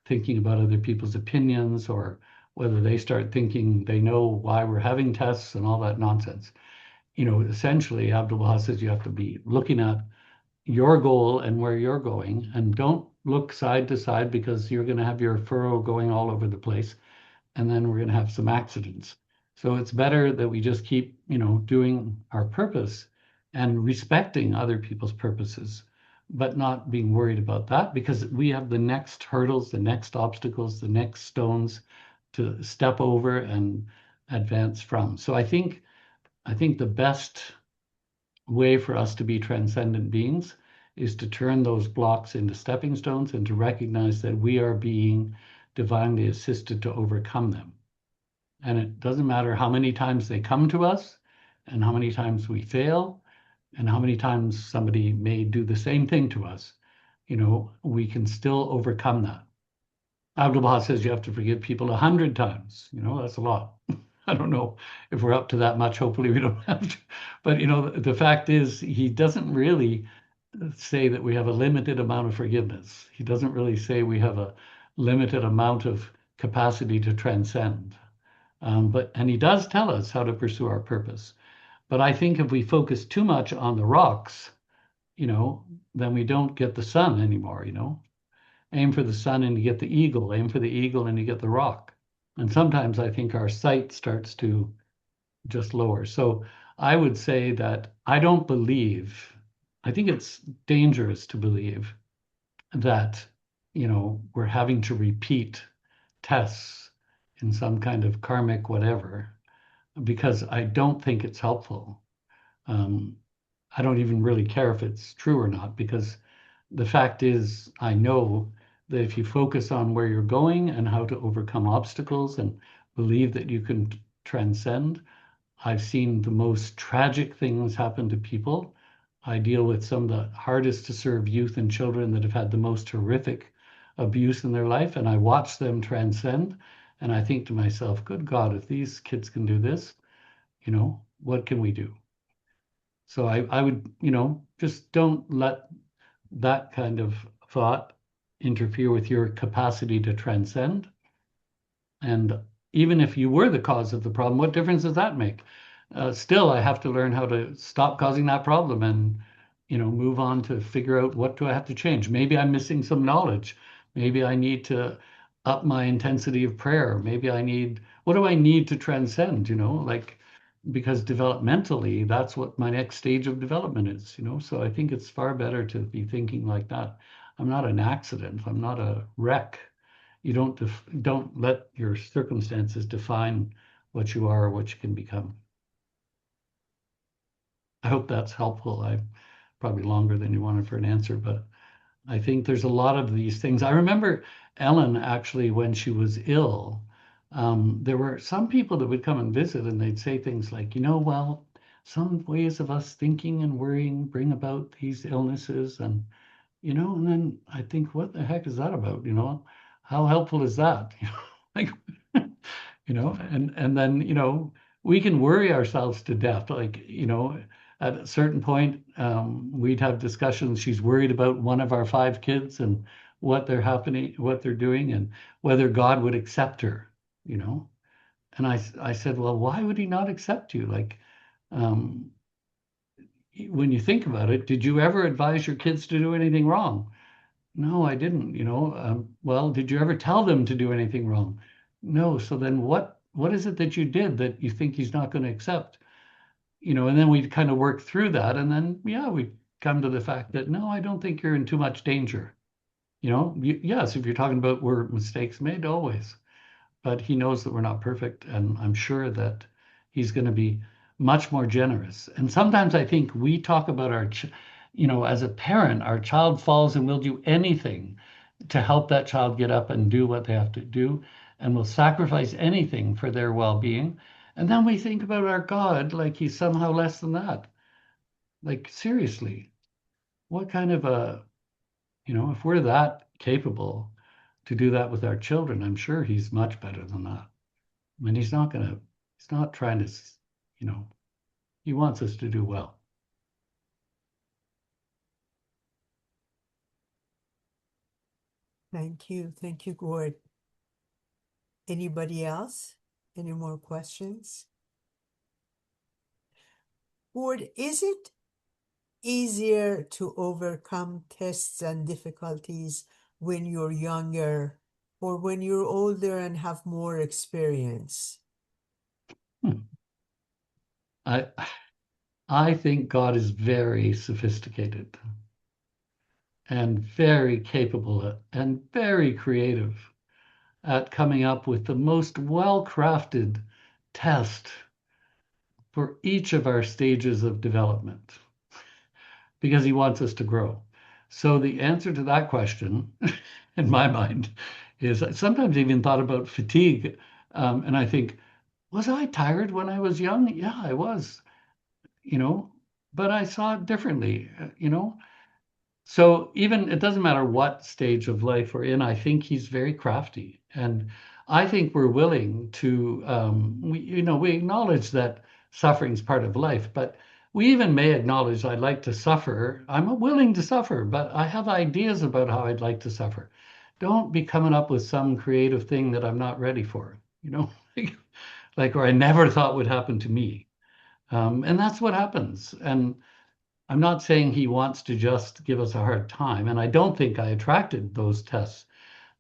S2: thinking about other people's opinions, or whether they start thinking they know why we're having tests and all that nonsense. Essentially, Abdu'l-Baha says you have to be looking at your goal and where you're going, and don't look side to side, because you're going to have your furrow going all over the place, and then we're going to have some accidents. So it's better that we just keep, doing our purpose and respecting other people's purposes, but not being worried about that, because we have the next hurdles, the next obstacles, the next stones to step over and advance from. So I think the best way for us to be transcendent beings is to turn those blocks into stepping stones, and to recognize that we are being divinely assisted to overcome them. And it doesn't matter how many times they come to us, and how many times we fail, and how many times somebody may do the same thing to us, we can still overcome that. Abdu'l-Baha says you have to forgive people 100 times. That's a lot. I don't know if we're up to that much. Hopefully we don't have to. But the fact is, he doesn't really say that we have a limited amount of forgiveness. He doesn't really say we have a limited amount of capacity to transcend. And he does tell us how to pursue our purpose. But I think if we focus too much on the rocks, then we don't get the sun anymore. Aim for the sun and you get the eagle. Aim for the eagle and you get the rock. And sometimes I think our sight starts to just lower. So I would say that I think it's dangerous to believe that, we're having to repeat tests in some kind of karmic whatever, because I don't think it's helpful. Um, I don't even really care if it's true or not, because the fact is, I know that if you focus on where you're going and how to overcome obstacles and believe that you can transcend. I've seen the most tragic things happen to people. I deal with some of the hardest to serve youth and children that have had the most horrific abuse in their life, and I watch them transcend. And I think to myself, good God, if these kids can do this, what can we do? So I would, just don't let that kind of thought interfere with your capacity to transcend. And even if you were the cause of the problem, what difference does that make? Still, I have to learn how to stop causing that problem, and move on to figure out, what do I have to change? Maybe I'm missing some knowledge. Maybe I need to up my intensity of prayer. What do I need to transcend? Like, because developmentally, that's what my next stage of development is. So I think it's far better to be thinking like that. I'm not an accident. I'm not a wreck. You don't let your circumstances define what you are or what you can become. I hope that's helpful. I probably longer than you wanted for an answer, but I think there's a lot of these things. I remember Ellen, actually, when she was ill, there were some people that would come and visit, and they'd say things like, well, some ways of us thinking and worrying bring about these illnesses. And then I think, what the heck is that about? How helpful is that? Like, and then, we can worry ourselves to death. Like, at a certain point, we'd have discussions. She's worried about one of our 5 kids and what they're doing, and whether God would accept her, you know. And I said, well, why would he not accept you? Like, um, when you think about it, did you ever advise your kids to do anything wrong? No, I didn't, well, did you ever tell them to do anything wrong? No. So then what is it that you did that you think he's not going to accept? And then we kind of work through that. And then, yeah, we come to the fact that, no, I don't think you're in too much danger. Yes, if you're talking about were mistakes made, always. But he knows that we're not perfect. And I'm sure that he's going to be much more generous. And sometimes I think we talk about as a parent, our child falls and we'll do anything to help that child get up and do what they have to do. And we'll sacrifice anything for their well being. And then we think about our God like he's somehow less than that. Like, seriously, what kind of a, if we're that capable to do that with our children, I'm sure he's much better than that. I mean, he's not trying to, he wants us to do well.
S1: Thank you. Thank you, Gord. Anybody else? Any more questions? Gord, is it easier to overcome tests and difficulties when you're younger or when you're older and have more experience?
S2: I I think God is very sophisticated and very capable and very creative at coming up with the most well-crafted test for each of our stages of development because he wants us to grow. So the answer to that question, in my mind, is I sometimes even thought about fatigue. And I think, was I tired when I was young? Yeah, I was, you know, but I saw it differently. So even it doesn't matter what stage of life we're in, I think he's very crafty. And I think we're willing to, we acknowledge that suffering is part of life, but we even may acknowledge I'd like to suffer. I'm willing to suffer, but I have ideas about how I'd like to suffer. Don't be coming up with some creative thing that I'm not ready for, like, or I never thought would happen to me. And that's what happens. And I'm not saying he wants to just give us a hard time, and I don't think I attracted those tests,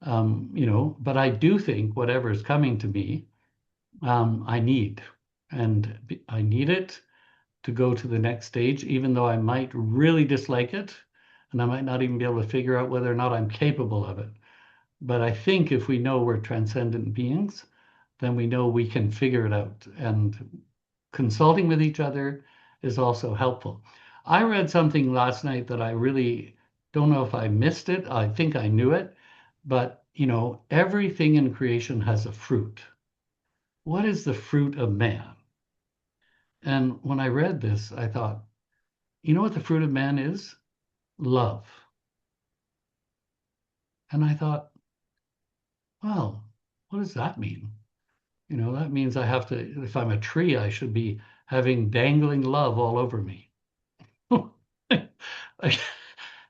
S2: but I do think whatever is coming to me, I need, and I need it to go to the next stage, even though I might really dislike it, and I might not even be able to figure out whether or not I'm capable of it. But I think if we know we're transcendent beings, then we know we can figure it out. And consulting with each other is also helpful. I read something last night that I really don't know if I missed it. I think I knew it, but everything in creation has a fruit. What is the fruit of man? And when I read this, I thought, you know what the fruit of man is? Love. And I thought, well, what does that mean? That means I have to, if I'm a tree, I should be having dangling love all over me.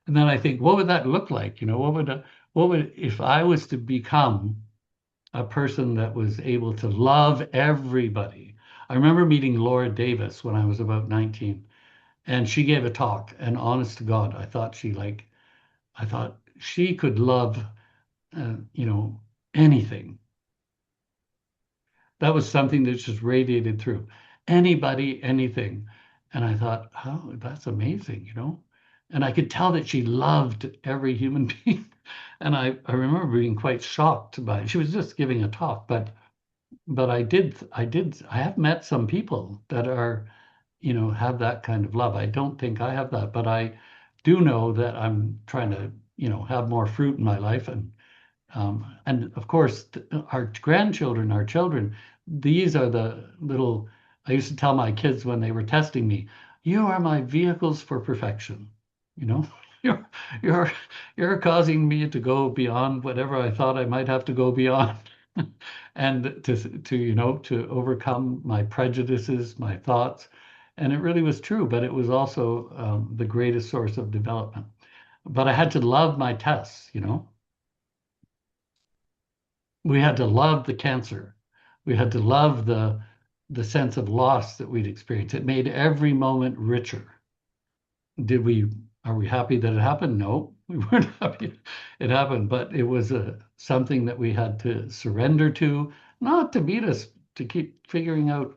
S2: And then I think, what would that look like? If I was to become a person that was able to love everybody? I remember meeting Laura Davis when I was about 19, and she gave a talk, and honest to God, I thought she could love, uh, you know, anything. That was something that just radiated through anybody, anything. And I thought, oh, that's amazing. And I could tell that she loved every human being. And I remember being quite shocked by it. She was just giving a talk, but I have met some people that have that kind of love. I don't think I have that, but I do know that I'm trying to have more fruit in my life. And of course, our grandchildren, our children, these are the little, I used to tell my kids when they were testing me, you are my vehicles for perfection. You know, you're, you're, you're causing me to go beyond whatever I thought I might have to go beyond. And to overcome my prejudices, my thoughts. And it really was true, but it was also the greatest source of development. But I had to love my tests. We had to love the cancer. We had to love the sense of loss that we'd experienced. It made every moment richer. Are we happy that it happened? No, we weren't happy it happened, but it was something that we had to surrender to, not to beat us, to keep figuring out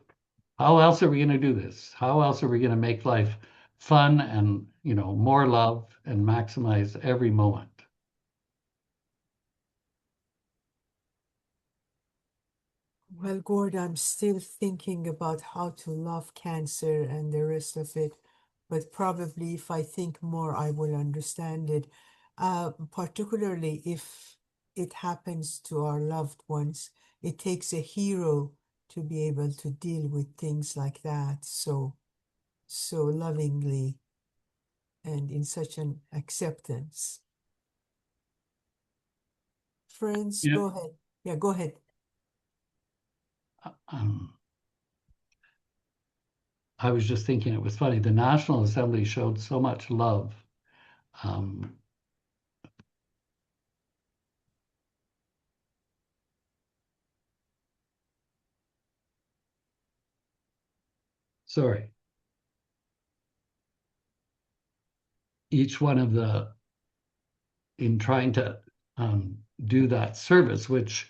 S2: how else are we going to do this? How else are we going to make life fun and, more love and maximize every moment?
S1: Well, Gord, I'm still thinking about how to love cancer and the rest of it, but probably if I think more, I will understand it. Particularly if it happens to our loved ones, it takes a hero to be able to deal with things like that so lovingly. and in such an acceptance. Friends,
S2: Yeah.
S1: go ahead. Yeah, go ahead.
S2: I was just thinking it was funny. The National Assembly showed so much love. Sorry. Each one of in trying to do that service, which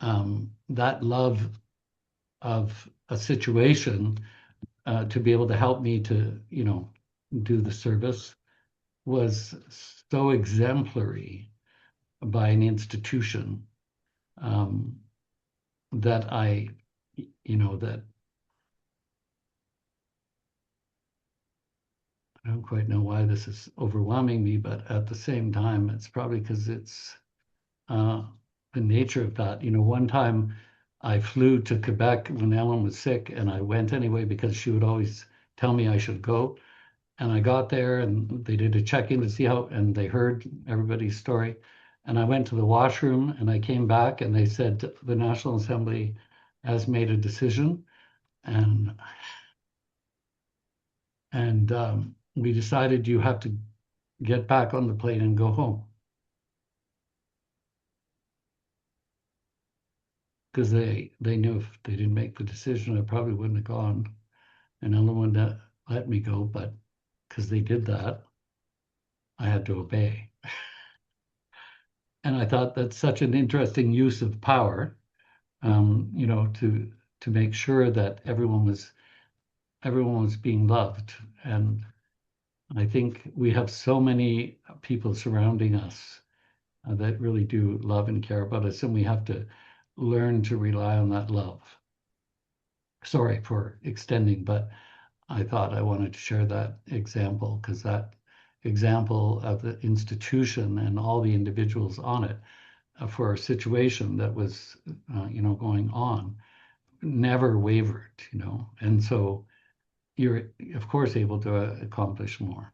S2: that love of a situation to be able to help me to, do the service was so exemplary by an institution that that I don't quite know why this is overwhelming me, but at the same time, it's probably because it's the nature of that. One time I flew to Quebec when Ellen was sick, and I went anyway because she would always tell me I should go. And I got there, and they did a check-in to see how, and they heard everybody's story. And I went to the washroom, and I came back, and they said the National Assembly has made a decision, and we decided you have to get back on the plane and go home. Because they knew if they didn't make the decision, I probably wouldn't have gone. And Ellen wouldn't let me go, but because they did that, I had to obey. And I thought that's such an interesting use of power, to make sure that everyone was being loved. And I think we have so many people surrounding us that really do love and care about us, and we have to learn to rely on that love. Sorry for extending, but I thought I wanted to share that example because that example of the institution and all the individuals on it for a situation that was, going on never wavered, and so you're, of course, able to accomplish more.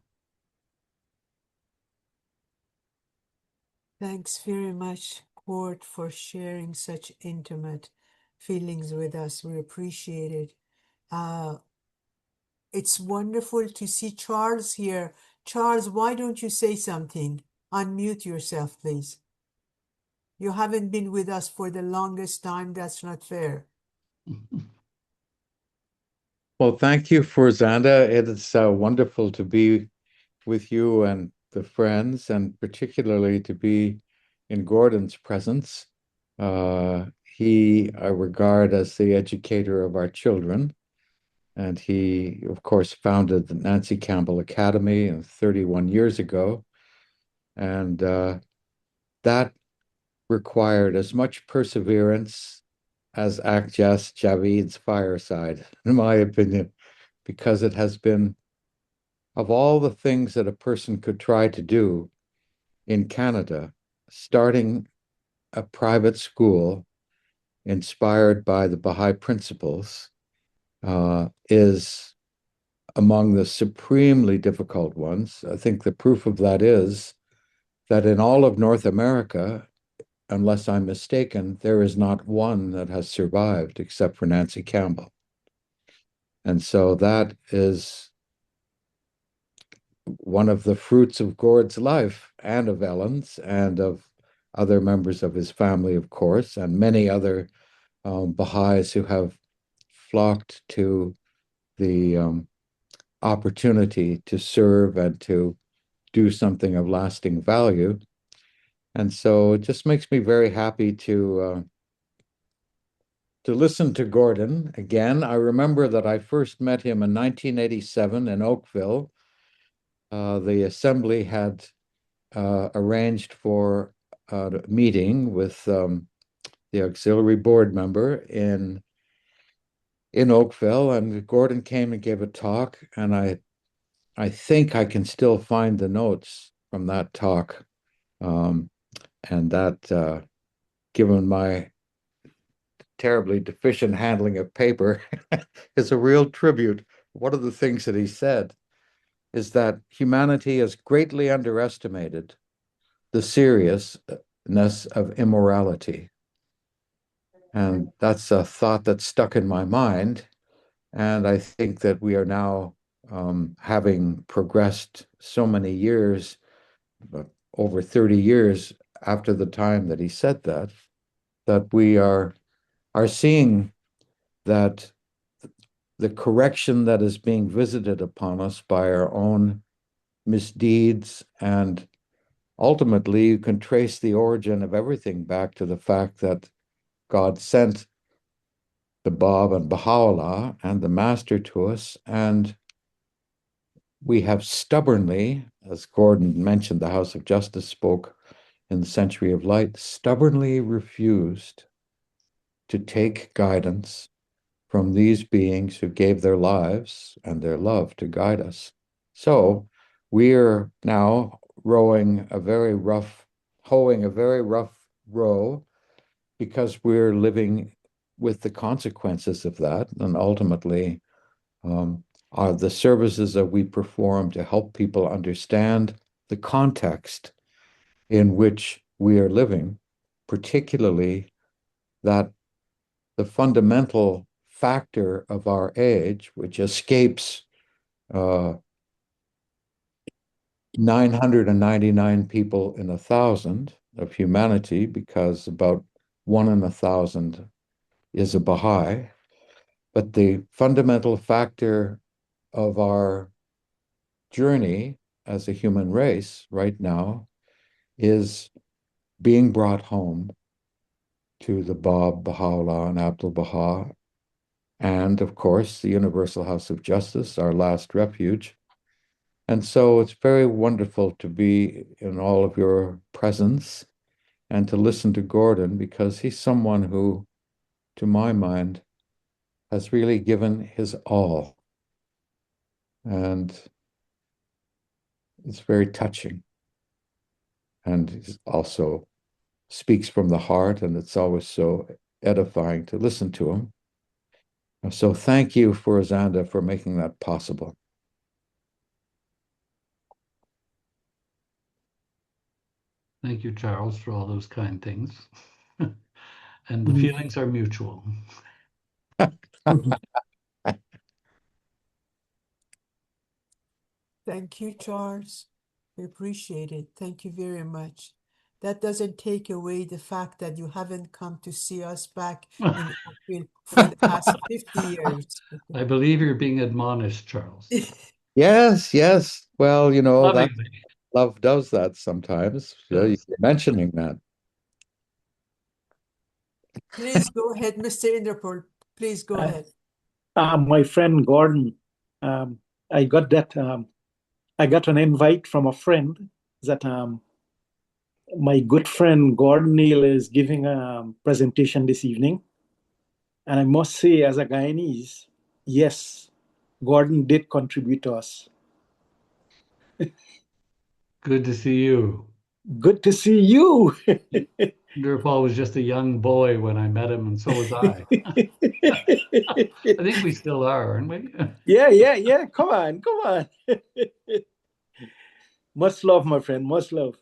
S1: Thanks very much, Court, for sharing such intimate feelings with us. We appreciate it. It's wonderful to see Charles here. Charles, why don't you say something? Unmute yourself, please. You haven't been with us for the longest time. That's not fair.
S5: Well, thank you for Zanda. It is wonderful to be with you and the friends, and particularly to be in Gordon's presence. He, I regard as the educator of our children, and he, of course, founded the Nancy Campbell Academy 31 years ago. And that required as much perseverance as Akjas Javid's fireside, in my opinion, because it has been, of all the things that a person could try to do in Canada, starting a private school inspired by the Baha'i principles is among the supremely difficult ones. I think the proof of that is that in all of North America, unless I'm mistaken, there is not one that has survived except for Nancy Campbell. And so that is one of the fruits of Gord's life and of Ellen's and of other members of his family, of course, and many other Baha'is who have flocked to the opportunity to serve and to do something of lasting value. And so it just makes me very happy to listen to Gordon again. I remember that I first met him in 1987 in Oakville. The assembly had arranged for a meeting with the auxiliary board member in Oakville, and Gordon came and gave a talk, and I think I can still find the notes from that talk, and that given my terribly deficient handling of paper is a real tribute. One of the things that he said is that humanity has greatly underestimated the seriousness of immorality. And that's a thought that's stuck in my mind. And I think that we are now, having progressed so many years, over 30 years after the time that he said that, that we are seeing that the correction that is being visited upon us by our own misdeeds, and ultimately you can trace the origin of everything back to the fact that God sent the Bab and Baha'u'llah and the Master to us, and we have stubbornly, as Gordon mentioned, the House of Justice spoke in the Century of Light, stubbornly refused to take guidance from these beings who gave their lives and their love to guide us. So we're now hoeing a very rough row, because we're living with the consequences of that. And ultimately, are the services that we perform to help people understand the context in which we are living, particularly that the fundamental factor of our age, which escapes 999 people in 1,000 of humanity, because about 1 in 1,000 is a Baha'i. But the fundamental factor of our journey as a human race right now is being brought home to the Bab, Baha'u'llah, and Abdul Baha, and of course, the Universal House of Justice, our last refuge. And so it's very wonderful to be in all of your presence and to listen to Gordon, because he's someone who, to my mind, has really given his all. And it's very touching. And he also speaks from the heart, and it's always so edifying to listen to him. So thank you, for Zanda, for making that possible.
S2: Thank you, Charles, for all those kind things. And the feelings are mutual.
S1: Thank you, Charles. We appreciate it. Thank you very much. That doesn't take away the fact that you haven't come to see us back in Oakville for the past 50 years.
S2: I believe you're being admonished, Charles.
S5: Yes, yes. Well, that
S2: Lovingly.
S5: love does that sometimes. Yeah,
S2: Yes.
S5: you're mentioning that.
S1: Please go ahead, Mr. Interpol. Please go ahead.
S6: My friend Gordon, um, I got that. I got an invite from a friend that my good friend Gordon Neal is giving a presentation this evening. And I must say, as a Guyanese, yes, Gordon did contribute to us.
S2: Good to see you.
S6: Good to see you.
S2: Paul was just a young boy when I met him, and so was I. I think we still are, aren't we?
S6: Yeah. Come on. Much love, my friend. Much love.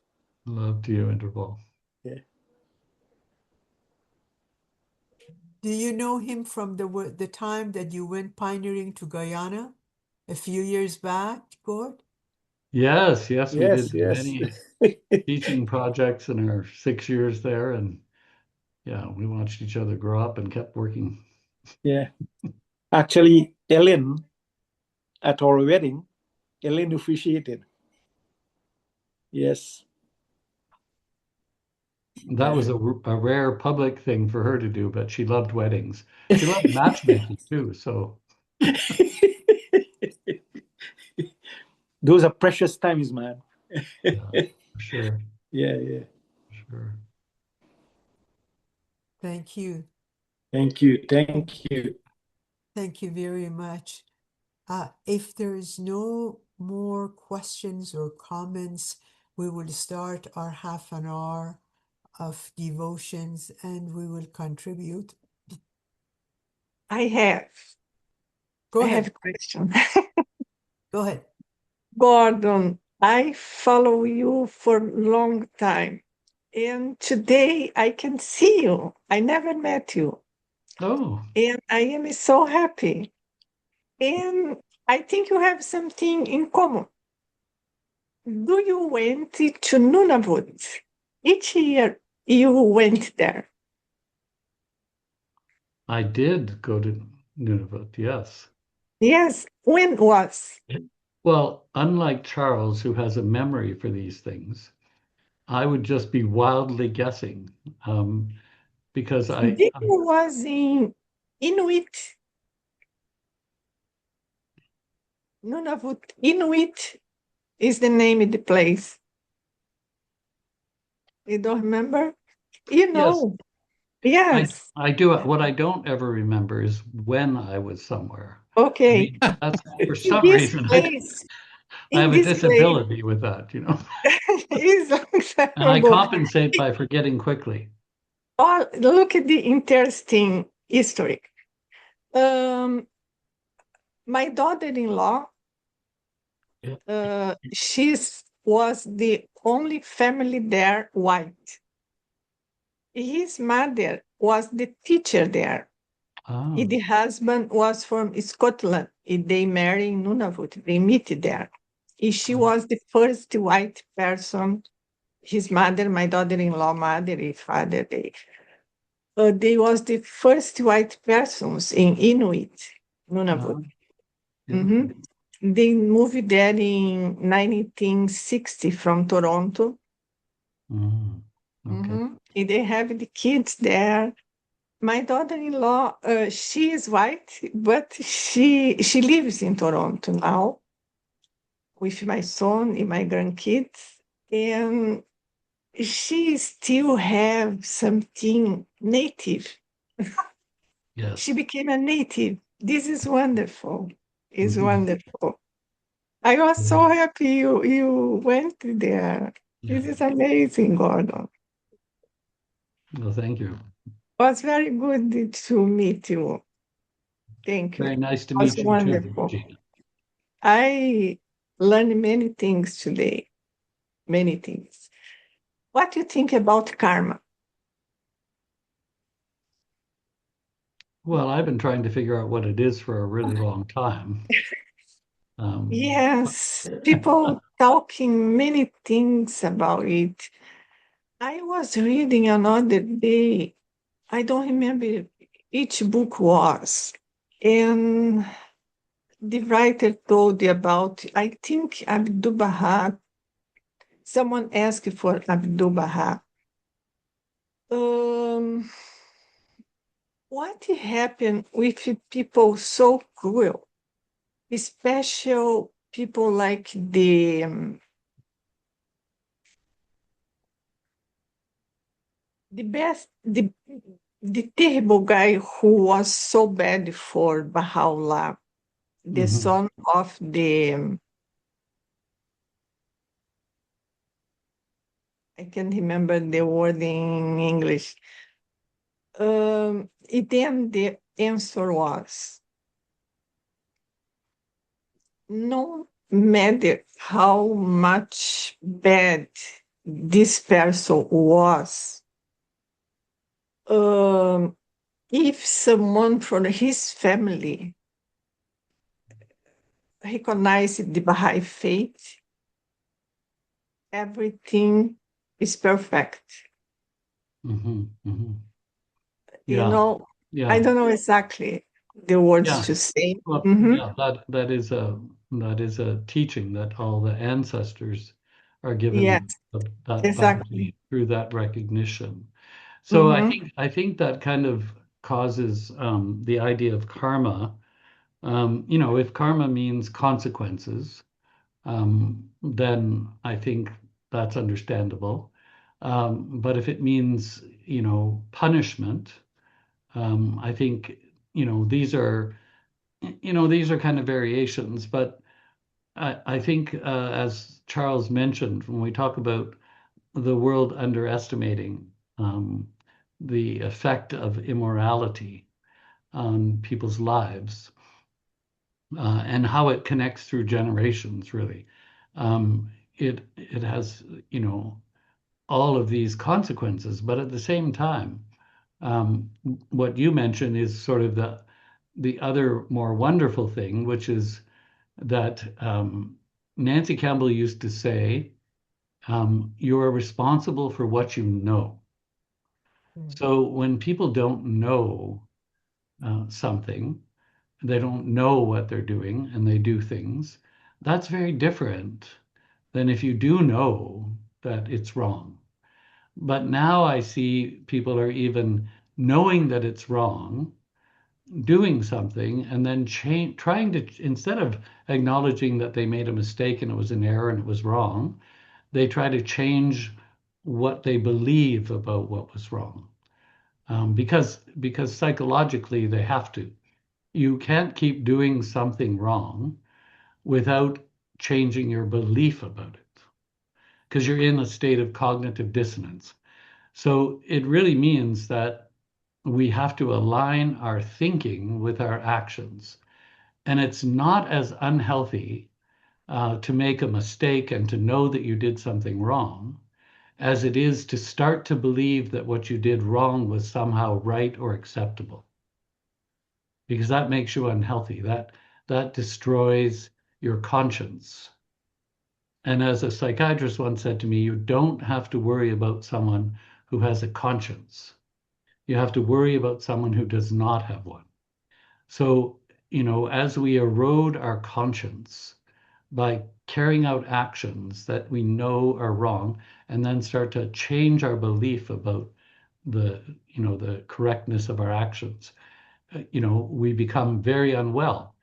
S2: Love to you, Interpol.
S6: Yeah.
S1: Do you know him from the time that you went pioneering to Guyana a few years back, Gord?
S2: Yes, we did
S6: Yes.
S2: many teaching projects in our 6 years there, and yeah, we watched each other grow up and kept working.
S6: Yeah. Actually, Ellen, at our wedding, Ellen officiated. Yes.
S2: That was a rare public thing for her to do, but she loved weddings. She loved matchmaking too, so
S6: Those are precious times, man.
S2: yeah, for sure.
S6: Yeah.
S2: Sure.
S1: Thank you.
S6: Thank you.
S1: Thank you very much. If there is no more questions or comments, we will start our half an hour of devotions and we will contribute.
S7: I have
S1: Go
S7: a
S1: ahead.
S7: question.
S1: Go ahead.
S7: Gordon, I follow you for a long time. And today I can see you. I never met you.
S2: Oh,
S7: And I am so happy. And I think you have something in common. Do you went to Nunavut? Each year you went there.
S2: I did go to Nunavut, yes.
S7: Yes. When was?
S2: Well, unlike Charles, who has a memory for these things, I would just be wildly guessing because
S7: This was in Inuit, Nunavut. Inuit is the name of the place. You don't remember? You
S2: yes,
S7: know. Yes.
S2: I do. What I don't ever remember is when I was somewhere. I
S7: Okay.
S2: mean, that's for
S7: In
S2: some
S7: this
S2: reason
S7: place,
S2: I
S7: in
S2: have a
S7: this place,
S2: disability with that, you know,
S7: is
S2: and I
S7: unfathomable.
S2: compensate by forgetting quickly.
S7: Oh, look at the interesting history. Um, my daughter-in-law, she's was the only family there white. His mother was the teacher there.
S2: Ah,
S7: The husband was from Scotland. They married in Nunavut. They meet there. She was the first white person. His mother, my daughter-in-law, mother, and father, they was the first white persons in Inuit,
S2: ah,
S7: Nunavut.
S2: yeah.
S7: Mhm. They moved there in 1960 from Toronto.
S2: Mm, okay.
S7: They have the kids there. My daughter-in-law, she is white, but she lives in Toronto now with my son and my grandkids, and she still have something native. She
S2: Yes.
S7: became a native. This is wonderful. It's
S2: Mhm.
S7: wonderful. I was
S2: Yeah.
S7: so happy you went there.
S2: Yeah.
S7: This is amazing, Gordon.
S2: Well, thank you.
S7: It was very good to meet you. Thank you.
S2: Very
S7: It
S2: nice to
S7: was
S2: meet you too,
S7: wonderful.
S2: Regina.
S7: I learned many things today, many things. What do you think about karma?
S2: Well, I've been trying to figure out what it is for a really long time. But
S7: Yes, people talking many things about it. I was reading another day. I don't remember each book was. And the writer told about, I think Abdul Baha, someone asked for Abdul Baha. Um, what happened with people so cruel, especially people like the best, the terrible guy who was so bad for Baha'u'llah, the
S2: mhm.
S7: son of the, I can't remember the word in English. Then the answer was no matter how much bad this person was, um, if someone from his family recognized the Baha'i faith, everything is perfect.
S2: Mhm. Mhm.
S7: You
S2: Yeah.
S7: know, I
S2: Yeah.
S7: don't know exactly the words
S2: Yeah.
S7: to say.
S2: Well,
S7: Mhm.
S2: yeah, that is a teaching that all the ancestors are
S7: Yes,
S2: given that
S7: exactly.
S2: bounty through that recognition. So I
S7: Hmm.
S2: think I think that kind of causes the idea of karma. If karma means consequences, then I think that's understandable. But if it means, punishment, I think, these are kind of variations. But I think, as Charles mentioned, when we talk about the world underestimating the effect of immorality on people's lives, and how it connects through generations, really. it has, all of these consequences. But at the same time, what you mentioned is sort of the other more wonderful thing, which is that Nancy Campbell used to say, you are responsible for what you know. So when people don't know something, they don't know what they're doing and they do things, that's very different than if you do know that it's wrong. But now I see people are even knowing that it's wrong, doing something, and then trying to, instead of acknowledging that they made a mistake and it was an error and it was wrong, they try to change what they believe about what was wrong. Because psychologically they have to. You can't keep doing something wrong without changing your belief about it, because you're in a state of cognitive dissonance. So it really means that we have to align our thinking with our actions. And it's not as unhealthy to make a mistake and to know that you did something wrong as it is to start to believe that what you did wrong was somehow right or acceptable, because that makes you unhealthy. That destroys your conscience. And as a psychiatrist once said to me, you don't have to worry about someone who has a conscience. You have to worry about someone who does not have one. So, as we erode our conscience by carrying out actions that we know are wrong, and then start to change our belief about the correctness of our actions, we become very unwell.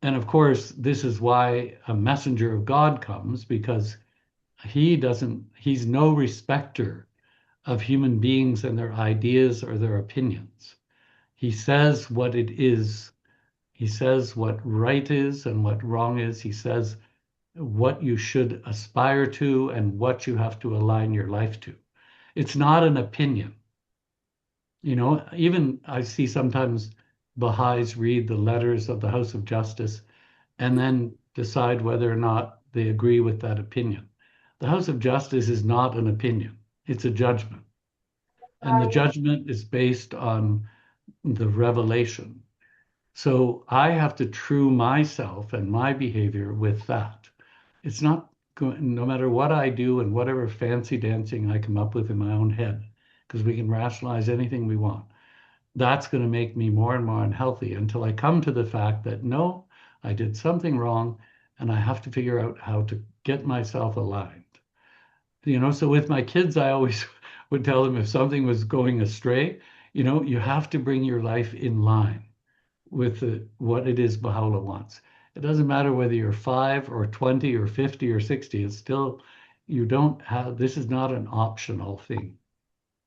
S2: And of course, this is why a messenger of God comes, because he's no respecter of human beings and their ideas or their opinions. He says what it is. He says what right is and what wrong is. He says what you should aspire to and what you have to align your life to. It's not an opinion. Even I see sometimes Baha'is read the letters of the House of Justice and then decide whether or not they agree with that opinion. The House of Justice is not an opinion, it's a judgment. And the judgment is based on the revelation. So I have to true myself and my behavior with that. It's not no matter what I do and whatever fancy dancing I come up with in my own head, because we can rationalize anything we want. That's going to make me more and more unhealthy until I come to the fact that no, I did something wrong and I have to figure out how to get myself aligned. So with my kids, I always would tell them if something was going astray, you have to bring your life in line with what it is Baha'u'llah wants. It doesn't matter whether you're 5 or 20 or 50 or 60, it's still, this is not an optional thing.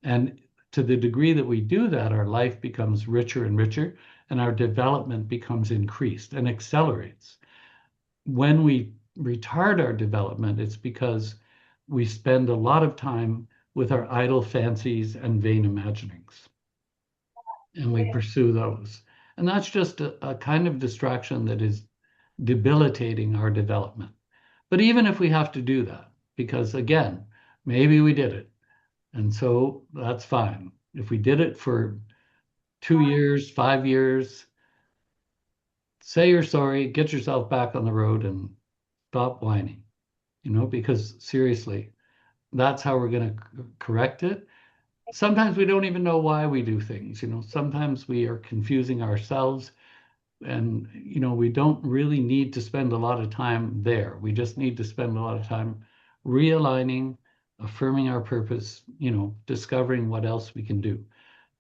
S2: And to the degree that we do that, our life becomes richer and richer, and our development becomes increased and accelerates. When we retard our development, it's because we spend a lot of time with our idle fancies and vain imaginings, and we pursue those. And that's just a kind of distraction that is debilitating our development. But even if we have to do that, because again, maybe we did it, and so that's fine. If we did it for 2 years, 5 years, say you're sorry, get yourself back on the road and stop whining, because seriously, that's how we're going to correct it. Sometimes we don't even know why we do things. Sometimes we are confusing ourselves, and we don't really need to spend a lot of time there. We just need to spend a lot of time realigning, affirming our purpose, discovering what else we can do.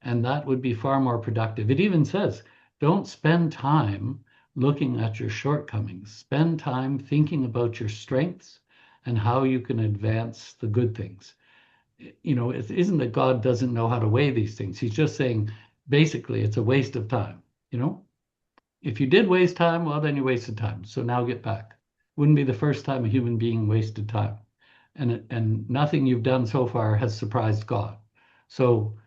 S2: And that would be far more productive. It even says, don't spend time looking at your shortcomings. Spend time thinking about your strengths and how you can advance the good things. It isn't that God doesn't know how to weigh these things. He's just saying, basically, it's a waste of time. If you did waste time, well, then you wasted time. So now get back. Wouldn't be the first time a human being wasted time. And nothing you've done so far has surprised God. So,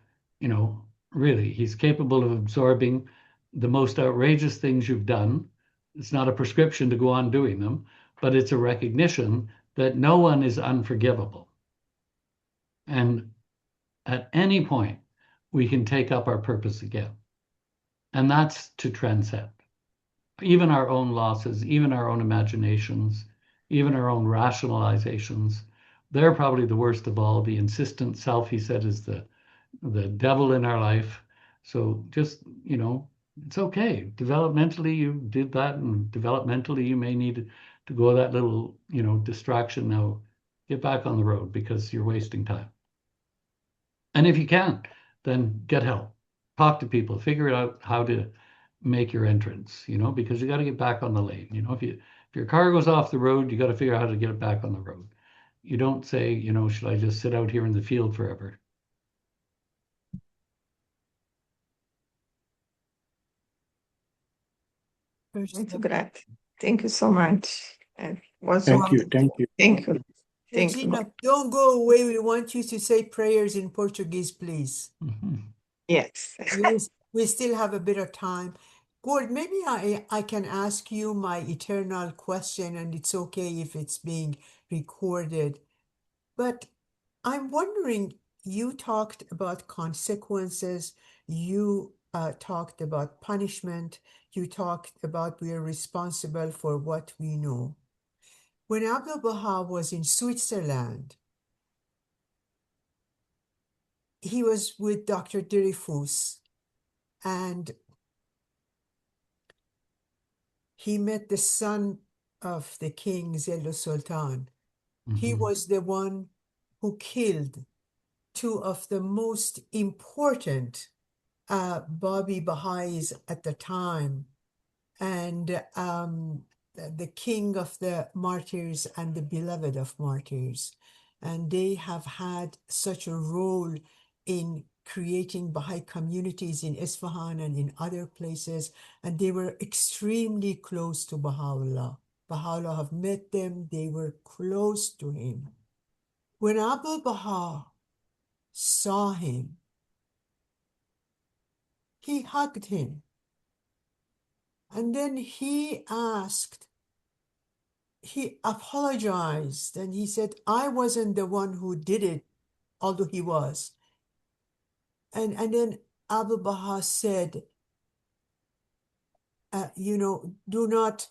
S2: really, he's capable of absorbing the most outrageous things you've done. It's not a prescription to go on doing them, but it's a recognition that no one is unforgivable. And at any point, we can take up our purpose again. And that's to transcend even our own losses, even our own imaginations, even our own rationalizations. They're probably the worst of all. The insistent self, he said, is the devil in our life. So just, it's okay. Developmentally, you did that, and developmentally, you may need to go that little, distraction. Now get back on the road because you're wasting time. And if you can't, then get help. Talk to people, figure out how to make your entrance, because you got to get back on the lane. If your car goes off the road, you got to figure out how to get it back on the road. You don't say, should I just sit out here in the field forever?
S7: Muito grata. Thank you so much. It was
S6: Thank you.
S7: wonderful.
S6: Thank you.
S7: Thank you. Thank you.
S1: Regina, don't go away. We want you to say prayers in Portuguese, please.
S7: Yes.
S1: We still have a bit of time. Gord, maybe I can ask you my eternal question, and it's okay if it's being recorded. But I'm wondering, you talked about consequences, you talked about punishment, you talked about we are responsible for what we know. When Abdul Baha was in Switzerland, he was with Dr. Dreyfus, and he met the son of the king, Zelda Sultan. He was the one who killed two of the most important Babi Baha'is at the time, and the king of the martyrs and the beloved of martyrs. And they have had such a role in creating Baha'i communities in Isfahan and in other places. And they were extremely close to Baha'u'llah. Baha'u'llah have met them, they were close to him. When Abdul Baha saw him, he hugged him. And then he apologized, and he said, I wasn't the one who did it, although he was. And then Abu Baha said, do not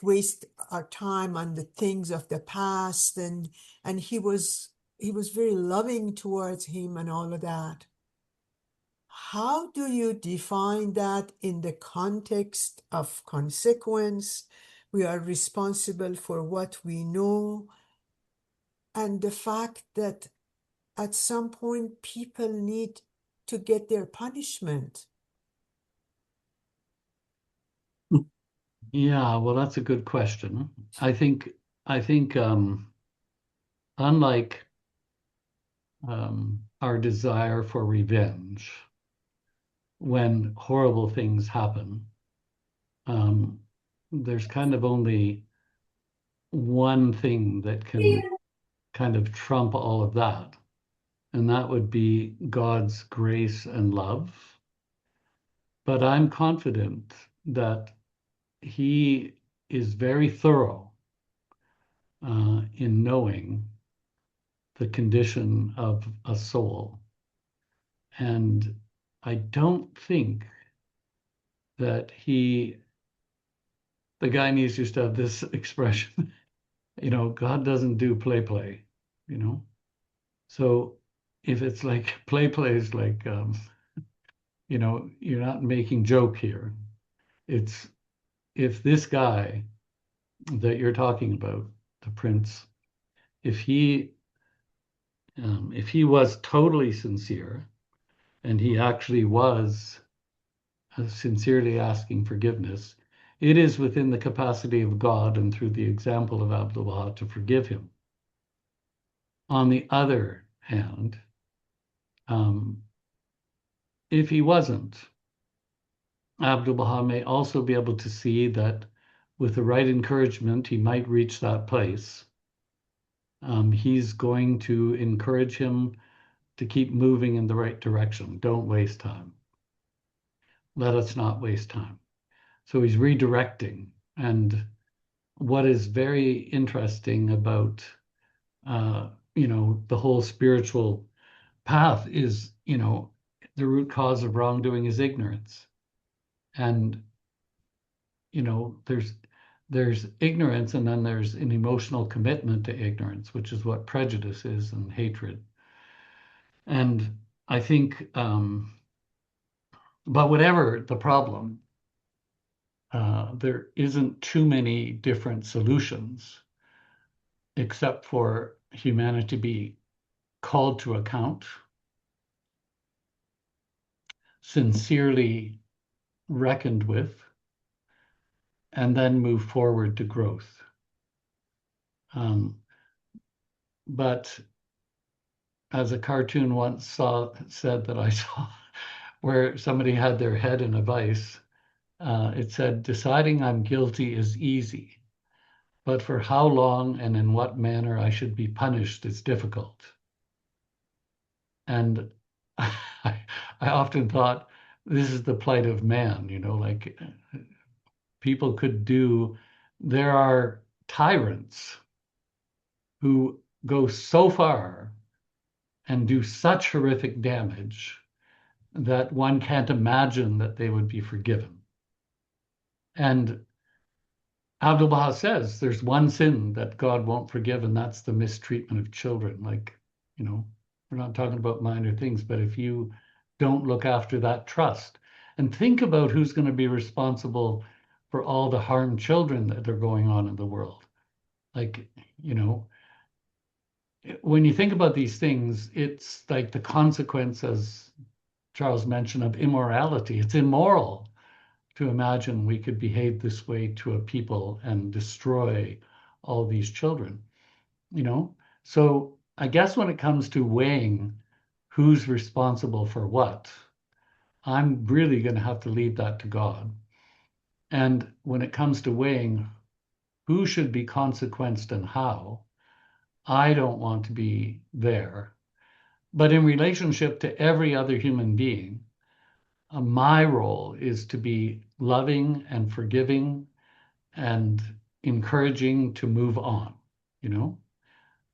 S1: waste our time on the things of the past. And he was very loving towards him and all of that. How do you define that in the context of consequence? We are responsible for what we know, and the fact that at some point people need to get their punishment.
S2: Yeah, well, that's a good question. I think unlike our desire for revenge, when horrible things happen, there's kind of only one thing that can kind of trump all of that, and that would be God's grace and love. But I'm confident that he is very thorough in knowing the condition of a soul. And I don't think that the guy needs to have this expression, God doesn't do play, So if it's like play is like, you're not making joke here. It's if this guy that you're talking about, the prince, if he was totally sincere and he actually was sincerely asking forgiveness, it is within the capacity of God and through the example of Abdul Baha to forgive him. On the other hand, if he wasn't, Abdul Baha may also be able to see that with the right encouragement, he might reach that place. He's going to encourage him to keep moving in the right direction. Don't waste time. Let us not waste time. So he's redirecting. And what is very interesting about the whole spiritual path is, the root cause of wrongdoing is ignorance. And, there's ignorance, and then there's an emotional commitment to ignorance, which is what prejudice is and hatred. And I think, but whatever the problem, there isn't too many different solutions except for humanity be called to account, sincerely reckoned with, and then move forward to growth. But as a cartoon once said that I saw, where somebody had their head in a vice, it said, "Deciding I'm guilty is easy, but for how long and in what manner I should be punished is difficult." And I often thought, this is the plight of man, like people could do, there are tyrants who go so far and do such horrific damage that one can't imagine that they would be forgiven. And Abdu'l-Baha says there's one sin that God won't forgive, and that's the mistreatment of children. Like, we're not talking about minor things, but if you don't look after that trust, and think about who's going to be responsible for all the harmed children that are going on in the world. Like, when you think about these things, it's like the consequence, as Charles mentioned, of immorality. It's immoral to imagine we could behave this way to a people and destroy all these children, So I guess when it comes to weighing who's responsible for what, I'm really going to have to leave that to God. And when it comes to weighing who should be consequenced and how, I don't want to be there. But in relationship to every other human being, my role is to be loving and forgiving and encouraging to move on,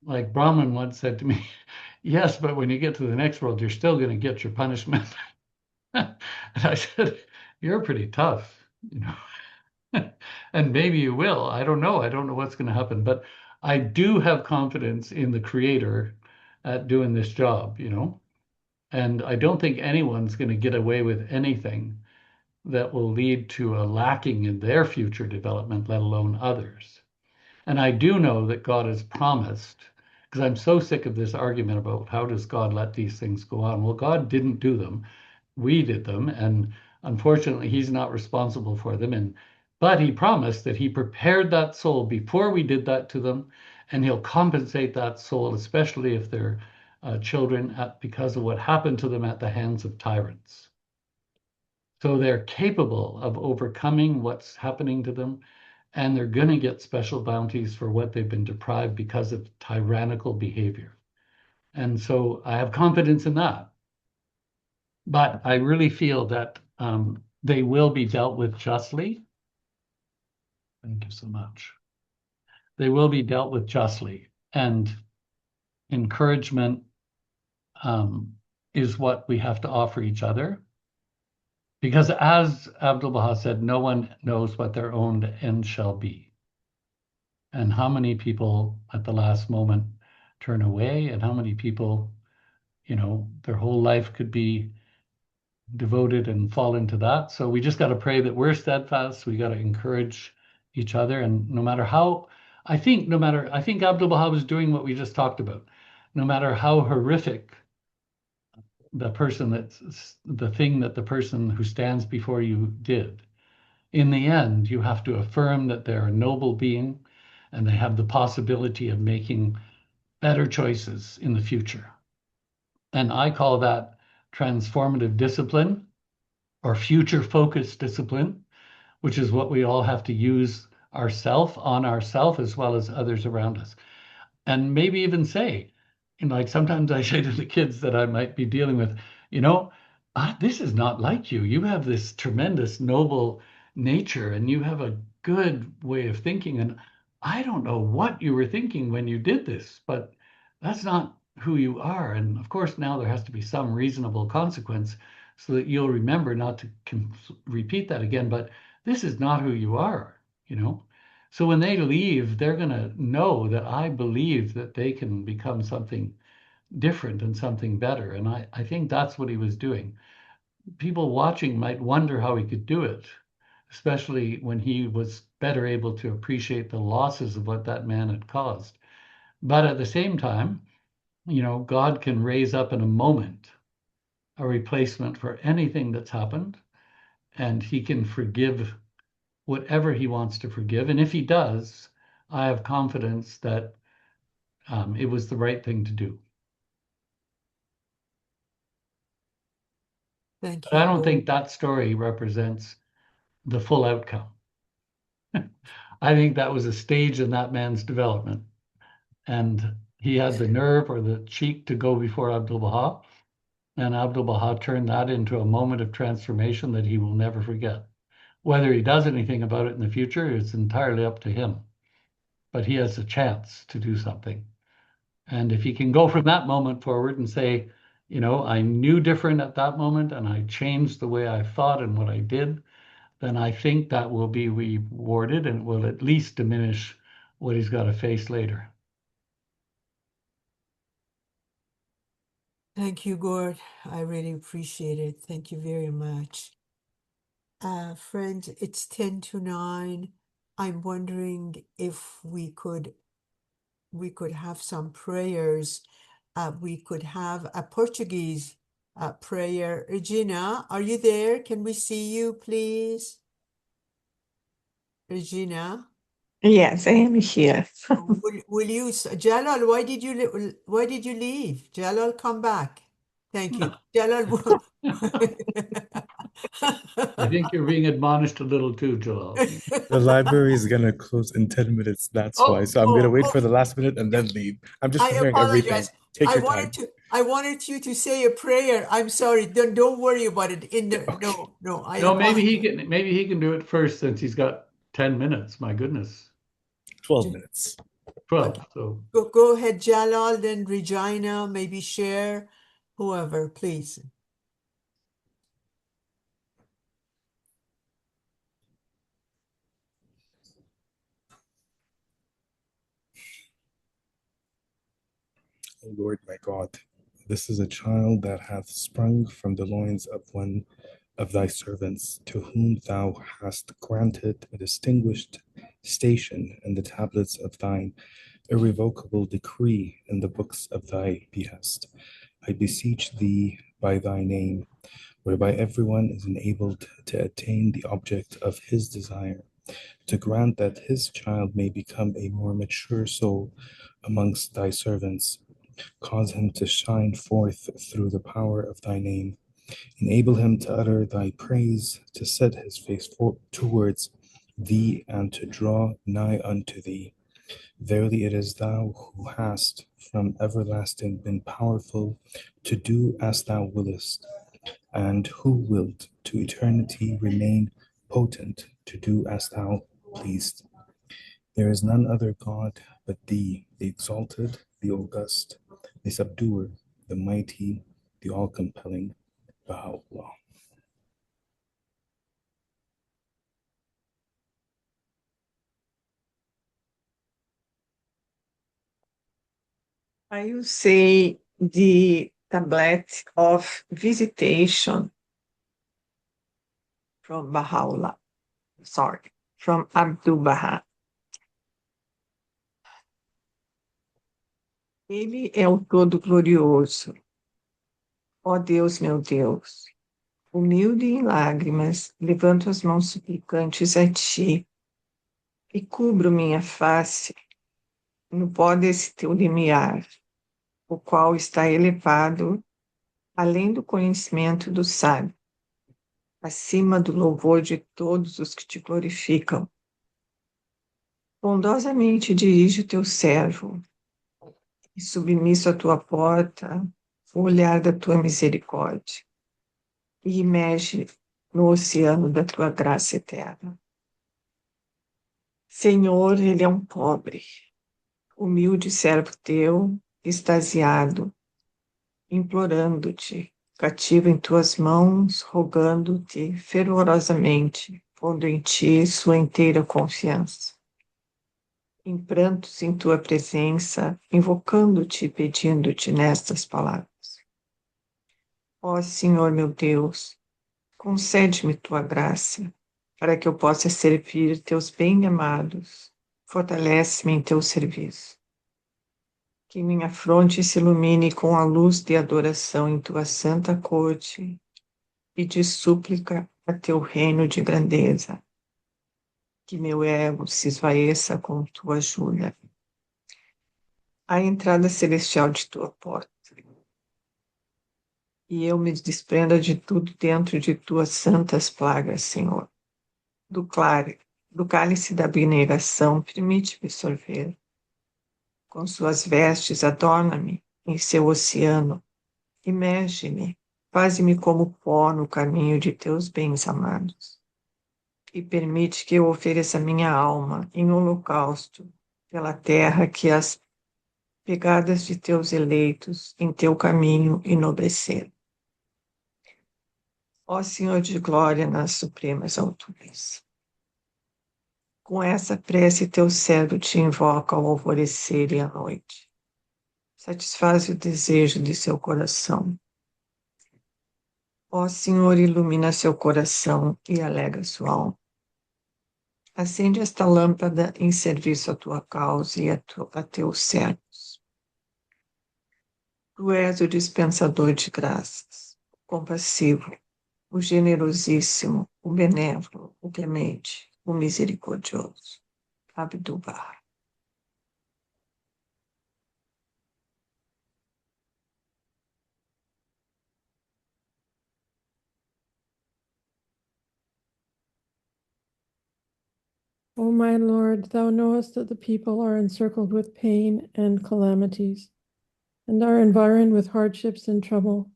S2: Like Brahman once said to me, yes, but when you get to the next world, you're still going to get your punishment. And I said, you're pretty tough, and maybe you will. I don't know. I don't know what's going to happen, but I do have confidence in the Creator at doing this job, And I don't think anyone's going to get away with anything that will lead to a lacking in their future development, let alone others. And I do know that God has promised, because I'm so sick of this argument about how does God let these things go on? Well, God didn't do them. We did them. And unfortunately, he's not responsible for them. But he promised that he prepared that soul before we did that to them, and he'll compensate that soul, especially if they're children, because of what happened to them at the hands of tyrants. So they're capable of overcoming what's happening to them, and they're going to get special bounties for what they've been deprived because of tyrannical behavior. And so I have confidence in that. But I really feel that they will be dealt with justly. Thank you so much. They will be dealt with justly. And encouragement is what we have to offer each other. Because as Abdu'l-Baha said, no one knows what their own end shall be. And how many people at the last moment turn away, and how many people, their whole life could be devoted and fall into that. So we just got to pray that we're steadfast. We got to encourage each other. And no matter how, I think Abdu'l-Baha was doing what we just talked about. No matter how horrific the thing that the person who stands before you did, in the end, you have to affirm that they're a noble being and they have the possibility of making better choices in the future. And I call that transformative discipline or future focused discipline, which is what we all have to use on ourself as well as others around us. And maybe even say, like sometimes I say to the kids that I might be dealing with, this is not like you. You have this tremendous noble nature and you have a good way of thinking. And I don't know what you were thinking when you did this, but that's not who you are. And of course, now there has to be some reasonable consequence so that you'll remember not to repeat that again. But this is not who you are, you know? So when they leave, they're going to know that I believe that they can become something different and something better. And I think that's what he was doing. People watching might wonder how he could do it, especially when he was better able to appreciate the losses of what that man had caused. But at the same time, you know, God can raise up in a moment a replacement for anything that's happened, and he can forgive whatever he wants to forgive. And if he does, I have confidence that it was the right thing to do.
S1: Thank
S2: But
S1: you,
S2: I don't
S1: Gord.
S2: think that story represents the full outcome. I think that was a stage in that man's development. And he had the nerve or the cheek to go before Abdul Baha. And Abdul Baha turned that into a moment of transformation that he will never forget. Whether he does anything about it in the future is entirely up to him. But he has a chance to do something. And if he can go from that moment forward and say, you know, I knew different at that moment and I changed the way I thought and what I did, then I think that will be rewarded and will at least diminish what he's got to face later.
S1: Thank you, Gord. I really appreciate it. Thank you very much. Friends, it's 10 to 9. I'm wondering if we could have some prayers. We could have a Portuguese prayer. Regina, are you there? Can we see you, please? Regina?
S7: Yes, I am here.
S1: Will you, Jalal, why did you leave? Jalal, come back. Thank you. Jalal.
S2: I think you're being admonished a little too, Jalal.
S4: The library is gonna close in 10 minutes. That's why.
S2: Oh,
S4: So I'm gonna wait
S1: oh,
S4: for the last minute and then leave. I'm just
S1: I
S4: preparing everything.
S1: apologize.
S4: Take your time.
S1: I wanted you to say a prayer. I'm sorry. Don't worry about it.
S4: Okay.
S1: No, I
S2: no,
S1: apologize.
S2: maybe he can do it first since he's got 10 minutes. My goodness.
S4: 12 minutes.
S2: 12. So
S1: Go ahead, Jalal, then Regina, maybe share, whoever, please.
S4: O Lord my God, this is a child that hath sprung from the loins of one of thy servants, to whom thou hast granted a distinguished station in the tablets of thine irrevocable decree in the books of thy behest. I beseech thee by thy name, whereby everyone is enabled to attain the object of his desire, to grant that his child may become a more mature soul amongst thy servants. Cause him to shine forth through the power of thy name. Enable him to utter thy praise, to set his face towards thee, and to draw nigh unto thee. Verily it is thou who hast from everlasting been powerful to do as thou willest, and who wilt to eternity remain potent to do as thou pleased. There is none other God but thee, the exalted, the august, the subduer, the mighty, the all-compelling Baha'u'llah.
S7: I will say the tablet of visitation from Baha'u'llah. Sorry, from Abdul Baha. Ele é o Todo-Glorioso. Ó Deus, meu Deus, humilde em lágrimas, levanto as mãos suplicantes a ti e cubro minha face no pó desse teu limiar, o qual está elevado além do conhecimento do sábio, acima do louvor de todos os que te glorificam. Bondosamente dirige o teu servo, e submisso à tua porta, o olhar da tua misericórdia, e imerge no oceano da tua graça eterna. Senhor, ele é um pobre, humilde servo teu, extasiado, implorando-te, cativo em tuas mãos, rogando-te fervorosamente, pondo em ti sua inteira confiança. Em prantos em tua presença, invocando-te e pedindo-te nestas palavras. Ó Senhor meu Deus, concede-me tua graça, para que eu possa servir teus bem-amados. Fortalece-me em teu serviço. Que minha fronte se ilumine com a luz de adoração em tua santa corte e de súplica a teu reino de grandeza. Que meu ego se esvaeça com tua ajuda. A entrada celestial de tua porta. E eu me desprenda de tudo dentro de tuas santas plagas, Senhor. Do cálice da abnegação, permite-me sorver. Com suas vestes, adorna-me em seu oceano. Imerge-me, faze-me como pó no caminho de teus bens amados. E permite que eu ofereça minha alma em holocausto pela terra que as pegadas de teus eleitos em teu caminho enobreceram. Ó Senhor de glória nas supremas alturas. Com essa prece teu servo te invoca ao alvorecer e à noite. Satisfaz o desejo de seu coração. Ó Senhor, ilumina seu coração e alegra sua alma. Acende esta lâmpada em serviço à tua causa e a teus servos. Tu és o dispensador de graças, o compassivo, o generosíssimo, o benévolo, o clemente, o misericordioso. Abdu'l-Bahá.
S8: O my Lord, thou knowest that the people are encircled with pain and calamities, and are environed with hardships and trouble.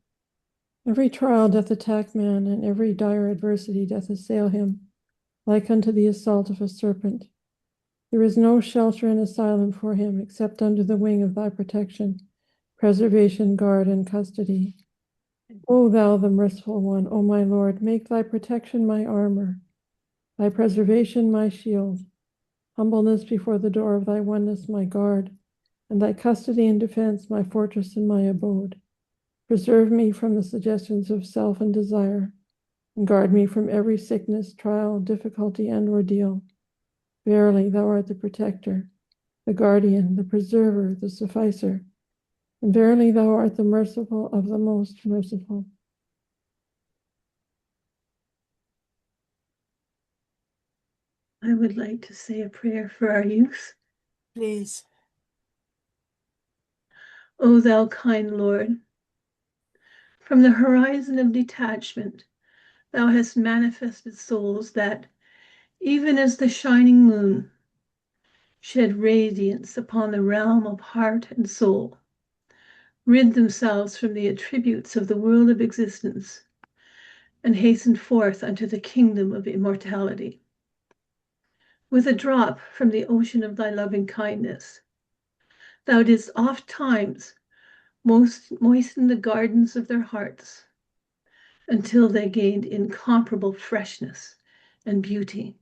S8: Every trial doth attack man, and every dire adversity doth assail him, like unto the assault of a serpent. There is no shelter and asylum for him, except under the wing of thy protection, preservation, guard, and custody. O thou, the merciful one, O my Lord, make thy protection my armor, thy preservation my shield, humbleness before the door of thy oneness my guard, and thy custody and defense my fortress and my abode. Preserve me from the suggestions of self and desire, and guard me from every sickness, trial, difficulty, and ordeal. Verily, thou art the protector, the guardian, the preserver, the sufficer, and verily thou art the merciful of the most merciful.
S9: I would like to say a prayer for our youth.
S1: Please.
S9: O thou kind Lord, from the horizon of detachment, thou hast manifested souls that, even as the shining moon, shed radiance upon the realm of heart and soul, rid themselves from the attributes of the world of existence, and hastened forth unto the kingdom of immortality. With a drop from the ocean of thy loving kindness, thou didst oft times moisten the gardens of their hearts, until they gained incomparable freshness and beauty.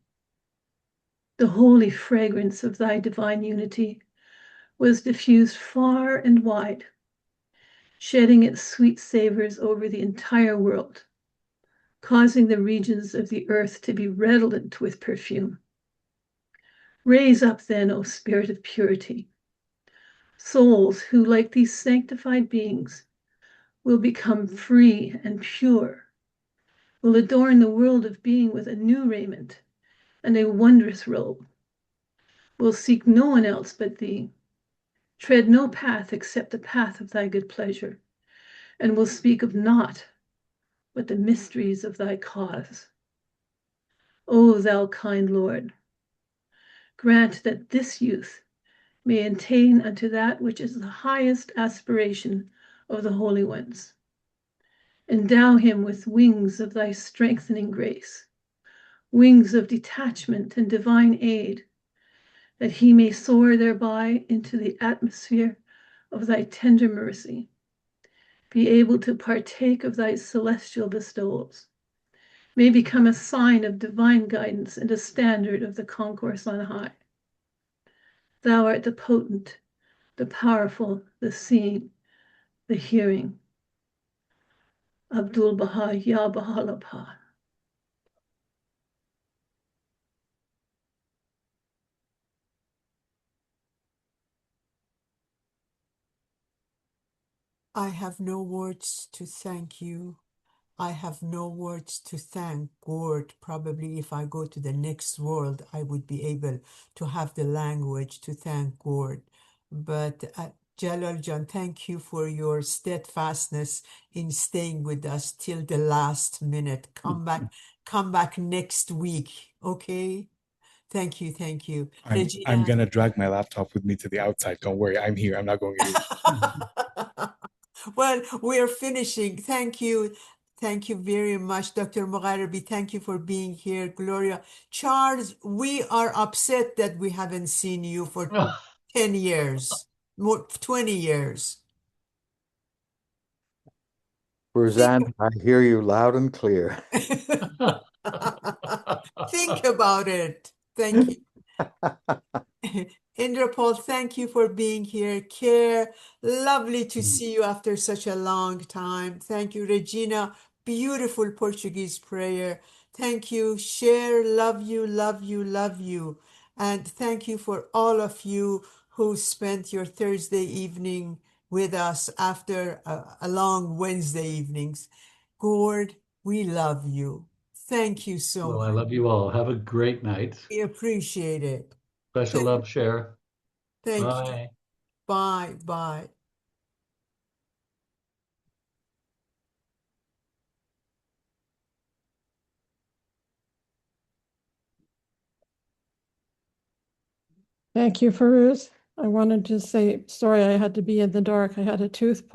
S9: The holy fragrance of thy divine unity was diffused far and wide, shedding its sweet savors over the entire world, causing the regions of the earth to be redolent with perfume. Raise up then, O Spirit of purity, souls who, like these sanctified beings, will become free and pure, will adorn the world of being with a new raiment and a wondrous robe, will seek no one else but thee, tread no path except the path of thy good pleasure, and will speak of naught but the mysteries of thy cause. O thou kind Lord, grant that this youth may attain unto that which is the highest aspiration of the holy ones. Endow him with wings of thy strengthening grace, wings of detachment and divine aid, that he may soar thereby into the atmosphere of thy tender mercy, be able to partake of thy celestial bestowals, may become a sign of divine guidance and a standard of the concourse on high. Thou art the potent, the powerful, the seeing, the hearing. Abdul Baha Ya Bahalapa.
S1: I have no words to thank you. I have no words to thank God. Probably if I go to the next world, I would be able to have the language to thank God. But Jalal Jan, thank you for your steadfastness in staying with us till the last minute. Come back next week, okay? Thank you, thank you.
S4: I'm
S1: Regina.
S4: gonna drag my laptop with me to the outside. Don't worry, I'm here. I'm not going anywhere.
S1: Well, we're finishing. Thank you. Thank you very much, Dr. Mugharabi. Thank you for being here. Gloria. Charles, we are upset that we haven't seen you for 10 years, more 20 years.
S5: Roseanne, I hear you loud and clear.
S1: Think about it. Thank you. Indrapol, thank you for being here. Care, lovely to see you after such a long time. Thank you, Regina. Beautiful Portuguese prayer. Thank you. Share, love you, love you, love you. And thank you for all of you who spent your Thursday evening with us after a long Wednesday evenings. Gord, we love you. Thank you so
S2: Well, I
S1: much.
S2: love you all. Have a great night.
S1: We appreciate it.
S2: Special love, Cher.
S1: Thank you.
S2: Bye.
S1: Bye, bye.
S8: Thank you, Farouz. I wanted to say, sorry I had to be in the dark. I had a tooth pulled.